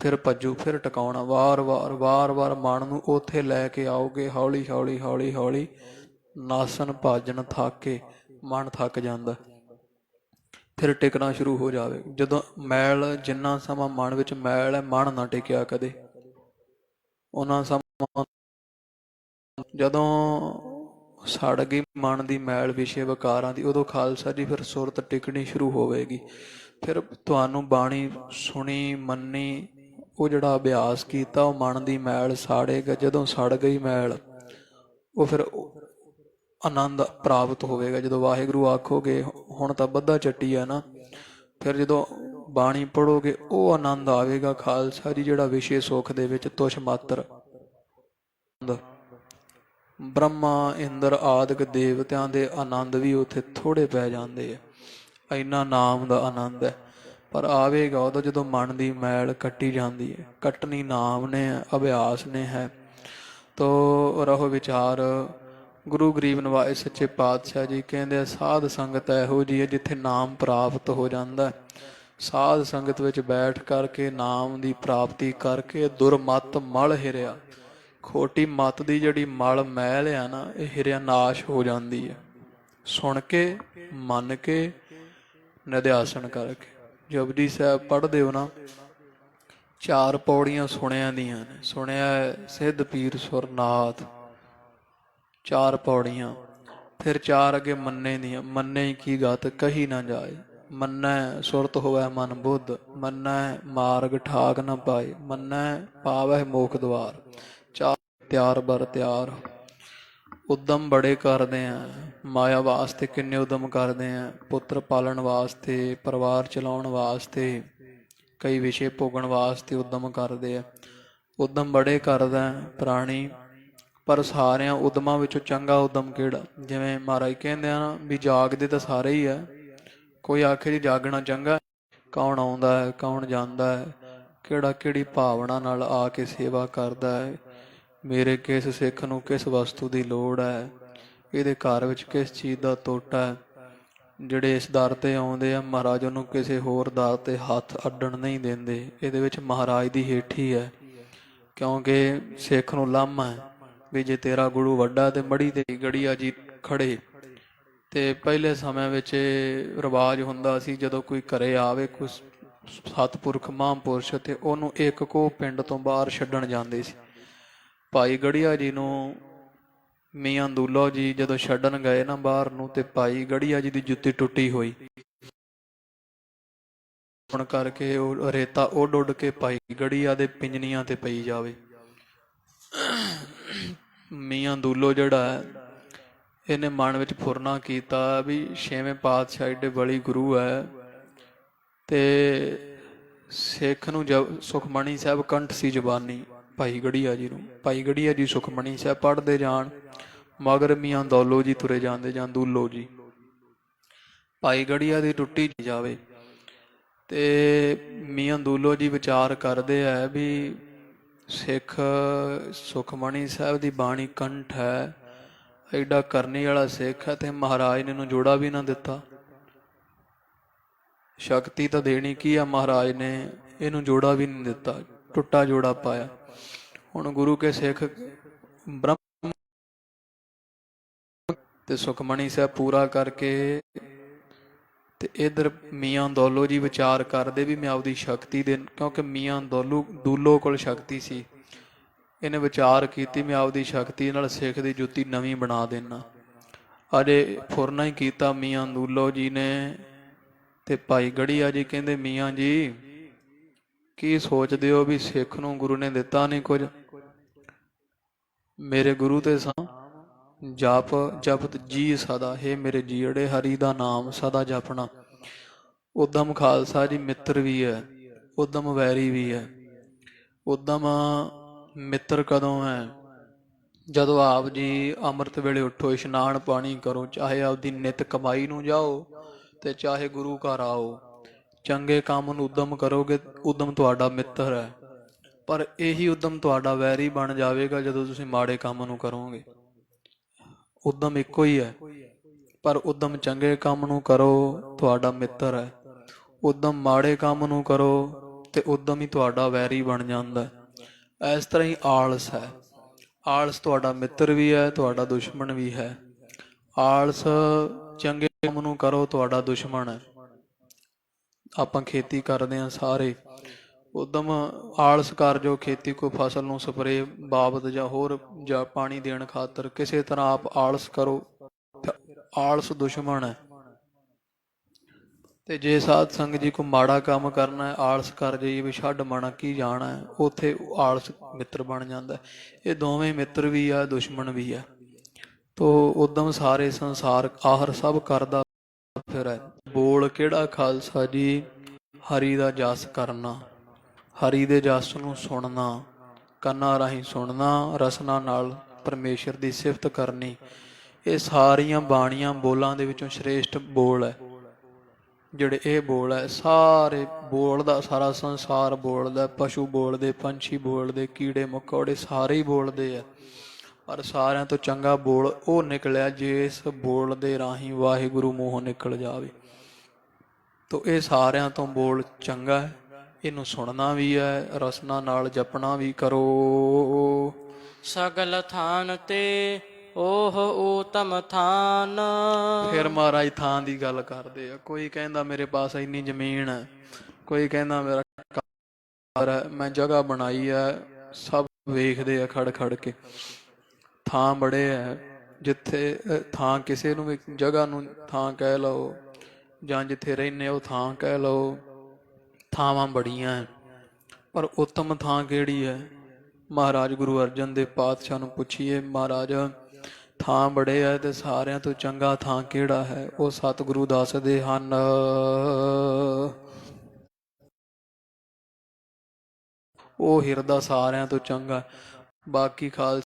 ਫਿਰ ਭੱਜੂ, ਫਿਰ ਟਿਕਾਉਣਾ। ਵਾਰ-ਵਾਰ ਮਨ ਨੂੰ ਉੱਥੇ ਲੈ ਕੇ ਆਓਗੇ। ਹੌਲੀ ਹੌਲੀ ਹੌਲੀ ਹੌਲੀ ਨਾਸਨ ਭਾਜਨ ਥੱਕ ਕੇ ਮਨ ਥੱਕ ਜਾਂਦਾ, ਫਿਰ ਟਿਕਣਾ ਸ਼ੁਰੂ ਹੋ ਜਾਵੇ। ਜਦੋਂ ਮੈਲ, ਜਿੰਨਾ ਸਮਾਂ ਮਨ ਵਿੱਚ ਮੈਲ ਹੈ, ਮਨ ਨਾ ਟਿਕਿਆ ਕਦੇ, ਉਹਨਾਂ ਸਮਾਂ ਜਦੋਂ ਸੜ ਗਈ ਮਨ ਦੀ ਮੈਲ ਵਿਸ਼ੇ ਵਿਕਾਰਾਂ ਦੀ, ਉਦੋਂ ਖਾਲਸਾ ਜੀ ਫਿਰ ਸੁਰਤ ਟਿਕਣੀ ਸ਼ੁਰੂ ਹੋਵੇਗੀ। ਫਿਰ ਤੁਹਾਨੂੰ ਬਾਣੀ ਸੁਣੀ, ਮੰਨੀ, ਉਹ ਜਿਹੜਾ ਅਭਿਆਸ ਕੀਤਾ, ਉਹ ਮਨ ਦੀ ਮੈਲ ਸਾੜੇਗਾ। ਜਦੋਂ ਸੜ ਗਈ ਮੈਲ, ਉਹ ਫਿਰ ਆਨੰਦ ਪ੍ਰਾਪਤ ਹੋਵੇਗਾ। ਜਦੋਂ ਵਾਹਿਗੁਰੂ ਆਖੋਗੇ, ਹੁਣ ਤਾਂ ਬੱਧਾ ਚੱਟੀ ਹੈ ਨਾ, ਫਿਰ ਜਦੋਂ ਬਾਣੀ ਪੜ੍ਹੋਗੇ ਉਹ ਆਨੰਦ ਆਵੇਗਾ। ਖਾਲਸਾ ਜੀ ਜਿਹੜਾ ਵਿਸ਼ੇ ਸੁੱਖ ਦੇ ਵਿੱਚ ਤੁਛ ਮਾਤਰ ਬ੍ਰਹਮਾ, ਇੰਦਰ ਆਦਿਕ ਦੇਵਤਿਆਂ ਦੇ ਆਨੰਦ ਵੀ ਉੱਥੇ ਥੋੜ੍ਹੇ ਪੈ ਜਾਂਦੇ ਆ। ਇੰਨਾ ਨਾਮ ਦਾ ਆਨੰਦ ਹੈ, ਪਰ ਆਵੇਗਾ ਉਦੋਂ ਜਦੋਂ ਮਨ ਦੀ ਮੈਲ ਕੱਟੀ ਜਾਂਦੀ ਹੈ। ਕੱਟਣੀ ਨਾਮ ਨੇ, ਅਭਿਆਸ ਨੇ ਹੈ। ਤੋ ਰਹੋ ਵਿਚਾਰ। ਗੁਰੂ ਗਰੀਬ ਨਿਵਾਜ ਸੱਚੇ ਪਾਤਸ਼ਾਹ ਜੀ ਕਹਿੰਦੇ ਆ, ਸਾਧ ਸੰਗਤ ਇਹੋ ਜਿਹੀ ਹੈ ਜਿੱਥੇ ਨਾਮ ਪ੍ਰਾਪਤ ਹੋ ਜਾਂਦਾ। ਸਾਧ ਸੰਗਤ ਵਿੱਚ ਬੈਠ ਕਰਕੇ ਨਾਮ ਦੀ ਪ੍ਰਾਪਤੀ ਕਰਕੇ ਦੁਰਮਤ ਮਲ ਹਿਰਿਆ, ਖੋਟੀ ਮੱਤ ਦੀ ਜਿਹੜੀ ਮਲ ਮੈਲ ਆ ਨਾ, ਇਹ ਹਿਰਿਆ ਨਾਸ਼ ਹੋ ਜਾਂਦੀ ਹੈ। ਸੁਣ ਕੇ, ਮੰਨ ਕੇ, ਨਿਧਿਆਸਨ ਕਰਕੇ। ਜਪਜੀ ਸਾਹਿਬ ਪੜ੍ਹਦੇ ਹੋ ਨਾ, 4 ਪੌੜੀਆਂ ਸੁਣਿਆਂ ਦੀਆਂ ਨੇ। ਸੁਣਿਆ ਸਿੱਧ ਪੀਰ ਸੁਰਨਾਥ, 4 ਪੌੜੀਆਂ। ਫਿਰ 4 ਅੱਗੇ ਮੰਨੇ ਦੀਆਂ। ਮੰਨੇ ਕੀ ਗਤ ਕਹੀ ਨਾ ਜਾਏ, ਮੰਨੈ ਸੁਰਤ ਹੋਵੈ ਮਨ ਬੁੱਧ, ਮੰਨੈ ਮਾਰਗ ਠਾਕ ਨਾ ਪਾਏ, ਮੰਨੈ ਪਾਵੈ ਮੋਖ ਦੁਆਰ। 4 ਤਿਆਰ ਬਰ ਤਿਆਰ। ਉਦਮ ਬੜੇ ਕਰਦੇ ਆ, ਮਾਇਆ ਵਾਸਤੇ ਕਿੰਨੇ ਉਦਮ ਕਰਦੇ ਆ, ਪੁੱਤਰ ਪਾਲਣ ਵਾਸਤੇ, ਪਰਿਵਾਰ ਚਲਾਉਣ ਵਾਸਤੇ, ਕਈ ਵਿਸ਼ੇ ਭੋਗਣ ਵਾਸਤੇ ਉਦਮ ਕਰਦੇ ਆ। ਉਦਮ ਬੜੇ ਕਰਦਾ ਪ੍ਰਾਣੀ, ਪਰ ਸਾਰਿਆਂ ਉਦਮਾਂ ਵਿੱਚੋਂ ਚੰਗਾ ਉਦਮ ਕਿਹੜਾ? ਜਿਵੇਂ ਮਹਾਰਾਜ ਕਹਿੰਦੇ ਆ ਨਾ ਵੀ ਜਾਗਦੇ ਤਾਂ ਸਾਰੇ ਹੀ ਆ। ਕੋਈ ਆਖੇ ਜੀ ਜਾਗਣਾ ਚੰਗਾ, ਕੌਣ ਆਉਂਦਾ ਹੈ, ਕੌਣ ਜਾਂਦਾ ਹੈ, ਕਿਹੜਾ ਕਿਹੜੀ ਭਾਵਨਾ ਨਾਲ ਆ ਕੇ ਸੇਵਾ ਕਰਦਾ ਹੈ, ਮੇਰੇ ਕਿਸ ਸਿੱਖ ਨੂੰ ਕਿਸ ਵਸਤੂ ਦੀ ਲੋੜ ਹੈ, ਇਹਦੇ ਘਰ ਵਿੱਚ ਕਿਸ ਚੀਜ਼ ਦਾ ਤੋਟਾ ਹੈ। ਜਿਹੜੇ ਇਸ ਦਰ 'ਤੇ ਆਉਂਦੇ ਆ, ਮਹਾਰਾਜ ਉਹਨੂੰ ਕਿਸੇ ਹੋਰ ਦਰ 'ਤੇ ਹੱਥ ਅੱਡਣ ਨਹੀਂ ਦਿੰਦੇ। ਇਹਦੇ ਵਿੱਚ ਮਹਾਰਾਜ ਦੀ ਹੇਠੀ ਹੈ, ਕਿਉਂਕਿ ਸਿੱਖ ਨੂੰ ਲਾਮਾ ਹੈ ਵੀ ਜੇ ਤੇਰਾ ਗੁਰੂ ਵੱਡਾ ਤੇ ਮੜੀ ਤੇ ਗੜੀਆ ਜੀ ਖੜੇ। ਤੇ ਪਹਿਲੇ ਸਮੇਂ ਵਿੱਚ ਰਿਵਾਜ ਹੁੰਦਾ ਸੀ, ਜਦੋਂ ਕੋਈ ਘਰੇ ਆਵੇ ਕੋਈ ਸਤਿਪੁਰਖ ਮਹਾਂਪੁਰਸ਼, ਤੇ ਉਹਨੂੰ ਇੱਕ ਕੋ ਪਿੰਡ ਤੋਂ ਬਾਹਰ ਛੱਡਣ ਜਾਂਦੇ ਸੀ। ਭਾਈ ਗੜੀਆ ਜੀ ਨੂੰ ਮੀਆਂ ਦੂਲੋ ਜੀ ਜਦੋਂ ਛੱਡਣ ਗਏ ਨਾ ਬਾਹਰ ਨੂੰ, ਤੇ ਭਾਈ ਗੜੀਆ ਜੀ ਦੀ ਜੁੱਤੀ ਟੁੱਟੀ ਹੋਈ ਹੁਣ ਕਰਕੇ ਉਹ ਰੇਤਾ ਉੱਡ ਉੱਡ ਕੇ ਭਾਈ ਗੜੀਆ ਦੇ ਪਿੰਜਨੀਆਂ ਤੇ ਪਈ ਜਾਵੇ। ਮੀਆਂ ਦੂਲੋ ਜਿਹੜਾ ਹੈ, ਇਹਨੇ ਮਨ ਵਿੱਚ ਫੁਰਨਾ ਕੀਤਾ ਵੀ 6ਵੇਂ ਪਾਤਸ਼ਾਹ ਏਡੇ ਬਲੀ ਗੁਰੂ ਹੈ, ਤੇ ਸਿੱਖ ਨੂੰ ਸੁਖਮਣੀ ਸਾਹਿਬ ਕੰਠ ਸੀ ਜ਼ਬਾਨੀ ਭਾਈ ਗੜੀਆ ਜੀ ਨੂੰ। ਭਾਈ ਗੜੀਆ ਜੀ ਸੁਖਮਣੀ ਸਾਹਿਬ ਪੜ੍ਹਦੇ ਜਾਣ, ਮਗਰ ਮੀਆਂ ਦੌਲੋ ਜੀ ਤੁਰੇ ਜਾਂਦੇ ਜਾਂ ਦੂਲੋ ਜੀ। ਭਾਈ ਗੜੀਆ ਦੀ ਟੁੱਟੀ ਜਾਵੇ, ਤੇ ਮੀਆਂ ਦੂਲੋ ਜੀ ਵਿਚਾਰ ਕਰਦੇ ਹੈ ਵੀ ਸਿੱਖ ਸੁਖਮਣੀ ਸਾਹਿਬ ਦੀ ਬਾਣੀ ਕੰਠ ਹੈ, ਐਡਾ ਕਰਨੀ ਵਾਲਾ ਸਿੱਖ ਹੈ, ਤੇ ਮਹਾਰਾਜ ਨੇ ਇਹਨੂੰ ਜੋੜਾ ਵੀ ਨਾ ਦਿੱਤਾ। ਸ਼ਕਤੀ ਤਾਂ ਦੇਣੀ ਕੀ ਆ, ਮਹਾਰਾਜ ਨੇ ਇਹਨੂੰ ਜੋੜਾ ਵੀ ਨਹੀਂ ਦਿੱਤਾ, ਟੁੱਟਾ ਜੋੜਾ ਪਾਇਆ। ਹੁਣ ਗੁਰੂ ਕੇ ਸਿੱਖ ਬ੍ਰਹਮ ਤੇ ਸੁਖਮਣੀ ਸਾਹਿਬ ਪੂਰਾ ਕਰਕੇ, ਤੇ ਇਧਰ ਮੀਆਂ ਦੌਲੋ ਜੀ ਵਿਚਾਰ ਕਰਦੇ ਵੀ ਮੈਂ ਆਪਦੀ ਸ਼ਕਤੀ ਦੇ, ਕਿਉਂਕਿ ਮੀਆਂ ਦੂਲੋ ਕੋਲ ਸ਼ਕਤੀ ਸੀ, ਇਹਨੇ ਵਿਚਾਰ ਕੀਤੀ ਮੈਂ ਆਪਦੀ ਸ਼ਕਤੀ ਨਾਲ ਸਿੱਖ ਦੀ ਜੁੱਤੀ ਨਵੀਂ ਬਣਾ ਦੇਣਾ। ਅਜੇ ਫੁਰਨਾ ਹੀ ਕੀਤਾ ਮੀਆਂ ਨੂਲੋ ਜੀ ਨੇ ਤੇ ਭਾਈ ਗੜੀਆ ਜੀ ਕਹਿੰਦੇ ਮੀਆਂ ਜੀ ਕੀ ਸੋਚਦੇ ਹੋ ਵੀ ਸਿੱਖ ਨੂੰ ਗੁਰੂ ਨੇ ਦਿੱਤਾ ਨਹੀਂ ਕੁਝ? ਮੇਰੇ ਗੁਰੂ ਤੇ ਸਾਂ ਜਪ ਜਪਤ ਜੀ ਸਦਾ, ਹੈ ਮੇਰੇ ਜੀੜੇ ਹਰੀ ਦਾ ਨਾਮ ਸਦਾ ਜਪਣਾ। ਉਦਮ ਖਾਲਸਾ ਜੀ ਮਿੱਤਰ ਵੀ ਹੈ, ਉਦਮ ਵੈਰੀ ਵੀ ਹੈ। ਉਦਮ ਮਿੱਤਰ ਕਦੋਂ ਹੈ? ਜਦੋਂ ਆਪ ਜੀ ਅੰਮ੍ਰਿਤ ਵੇਲੇ ਉੱਠੋ, ਇਸ਼ਨਾਨ ਪਾਣੀ ਕਰੋ, ਚਾਹੇ ਆਪਦੀ ਨਿਤ ਕਮਾਈ ਨੂੰ ਜਾਓ ਤੇ ਚਾਹੇ ਗੁਰੂ ਘਰ ਆਓ, ਚੰਗੇ ਕੰਮ ਨੂੰ ਉਦਮ ਕਰੋਗੇ, ਉਦਮ ਤੁਹਾਡਾ ਮਿੱਤਰ ਹੈ। ਪਰ ਇਹੀ ਉਦਮ ਤੁਹਾਡਾ ਵੈਰੀ ਬਣ ਜਾਵੇਗਾ ਜਦੋਂ ਤੁਸੀਂ ਮਾੜੇ ਕੰਮ ਨੂੰ ਕਰੋਗੇ। ਉਦਮ ਇੱਕੋ ਹੀ ਹੈ, ਪਰ ਉਦਮ ਚੰਗੇ ਕੰਮ ਨੂੰ ਕਰੋ ਤੁਹਾਡਾ ਮਿੱਤਰ ਹੈ, ਉਦਮ ਮਾੜੇ ਕੰਮ ਨੂੰ ਕਰੋ ਤੇ ਉਦਮ ਹੀ ਤੁਹਾਡਾ ਵੈਰੀ ਬਣ ਜਾਂਦਾ। ਇਸ ਤਰ੍ਹਾਂ ਹੀ ਆਲਸ ਹੈ, ਆਲਸ ਤੁਹਾਡਾ ਮਿੱਤਰ ਵੀ ਹੈ, ਤੁਹਾਡਾ ਦੁਸ਼ਮਣ ਵੀ ਹੈ। ਆਲਸ ਚੰਗੇ ਕੰਮ ਨੂੰ ਕਰੋ ਤੁਹਾਡਾ ਦੁਸ਼ਮਣ ਹੈ। ਆਪਾਂ ਖੇਤੀ ਕਰਦੇ ਹਾਂ ਸਾਰੇ, ਉਦਮ ਆਲਸ ਕਰ ਜੋ ਖੇਤੀ ਕੋਈ ਫਸਲ ਨੂੰ ਸਪਰੇ ਬਾਬਤ ਜਾਂ ਹੋਰ ਜਾਂ ਪਾਣੀ ਦੇਣ ਖਾਤਰ ਕਿਸੇ ਤਰ੍ਹਾਂ ਆਪ ਆਲਸ ਕਰੋ, ਆਲਸ ਦੁਸ਼ਮਣ ਹੈ। ਤੇ ਜੇ ਸਾਧ ਸੰਗਤ ਜੀ ਕੋ ਮਾੜਾ ਕੰਮ ਕਰਨਾ ਹੈ, ਆਲਸ ਕਰ ਜਾਈਏ ਵੀ ਛੱਡ ਮਣਾ ਕੀ ਜਾਣਾ ਹੈ, ਉੱਥੇ ਆਲਸ ਮਿੱਤਰ ਬਣ ਜਾਂਦਾ। ਇਹ ਦੋਵੇਂ ਮਿੱਤਰ ਵੀ ਆ, ਦੁਸ਼ਮਣ ਵੀ ਆ। ਤੋ ਉਦਮ ਸਾਰੇ ਸੰਸਾਰ ਆਹਰ ਸਭ ਕਰਦਾ ਫਿਰ ਹੈ। ਬੋਲ ਕਿਹੜਾ ਖਾਲਸਾ ਜੀ? ਹਰੀ ਦਾ ਜਸ ਕਰਨਾ, ਹਰੀ ਦੇ ਜਸ ਨੂੰ ਸੁਣਨਾ, ਕੰਨਾਂ ਰਾਹੀਂ ਸੁਣਨਾ, ਰਸਨਾ ਨਾਲ ਪਰਮੇਸ਼ਰ ਦੀ ਸਿਫਤ ਕਰਨੀ। ਇਹ ਸਾਰੀਆਂ ਬਾਣੀਆਂ ਬੋਲਾਂ ਦੇ ਵਿੱਚੋਂ ਸ਼੍ਰੇਸ਼ਟ ਬੋਲ ਹੈ। ਜਿਹੜੇ ਇਹ ਬੋਲ ਹੈ, ਸਾਰੇ ਬੋਲ ਦਾ ਸਾਰਾ ਸੰਸਾਰ ਬੋਲਦਾ, ਪਸ਼ੂ ਬੋਲਦੇ, ਪੰਛੀ ਬੋਲਦੇ, ਕੀੜੇ ਮਕੌੜੇ ਸਾਰੇ ਹੀ ਬੋਲਦੇ ਆ। ਪਰ ਸਾਰਿਆਂ ਤੋਂ ਚੰਗਾ ਬੋਲ ਉਹ ਨਿਕਲਿਆ ਜਿਸ ਬੋਲ ਦੇ ਰਾਹੀਂ ਵਾਹਿਗੁਰੂ ਮੂੰਹੋਂ ਨਿਕਲ ਜਾਵੇ। ਤੋ ਇਹ ਸਾਰਿਆਂ ਤੋਂ ਬੋਲ ਚੰਗਾ ਹੈ, ਇਹਨੂੰ ਸੁਣਨਾ ਵੀ ਹੈ, ਰਸਨਾ ਨਾਲ ਜਪਣਾ ਵੀ ਕਰੋ। ਸਗਲ ਥਾਨ ਤੇ ਓਹ ਊਤਮ ਥਾਨ। ਫਿਰ ਮਹਾਰਾਜ ਥਾਂ ਦੀ ਗੱਲ ਕਰਦੇ ਆ। ਕੋਈ ਕਹਿੰਦਾ ਮੇਰੇ ਪਾਸ ਇੰਨੀ ਜ਼ਮੀਨ ਹੈ, ਕੋਈ ਕਹਿੰਦਾ ਮੇਰਾ ਘਰ ਹੈ, ਮੈਂ ਜਗ੍ਹਾ ਬਣਾਈ ਹੈ। ਸਭ ਵੇਖਦੇ ਆ ਖੜ ਖੜ ਕੇ। ਥਾਂ ਬੜੇ ਹੈ, ਜਿੱਥੇ ਥਾਂ ਕਿਸੇ ਨੂੰ ਵੀ ਜਗ੍ਹਾ ਨੂੰ ਥਾਂ ਕਹਿ ਲਓ ਜਾਂ ਜਿੱਥੇ ਰਹਿੰਦੇ ਉਹ ਥਾਂ ਕਹਿ ਲਓ, ਥਾਵਾਂ ਬੜੀਆਂ ਹੈ। ਪਰ ਉੱਤਮ ਥਾਂ ਕਿਹੜੀ ਹੈ? ਮਹਾਰਾਜ ਗੁਰੂ ਅਰਜਨ ਦੇਵ ਪਾਤਸ਼ਾਹ ਨੂੰ ਪੁੱਛੀਏ, ਮਹਾਰਾਜ ਥਾਂ ਬੜੇ ਹੈ ਤੇ ਸਾਰਿਆਂ ਤੋਂ ਚੰਗਾ ਥਾਂ ਕਿਹੜਾ ਹੈ? ਉਹ ਸਤਿਗੁਰੂ ਦੱਸਦੇ ਹਨ, ਉਹ ਹਿਰਦਾ ਸਾਰਿਆਂ ਤੋਂ ਚੰਗਾ। ਬਾਕੀ ਖਾਲਸਾ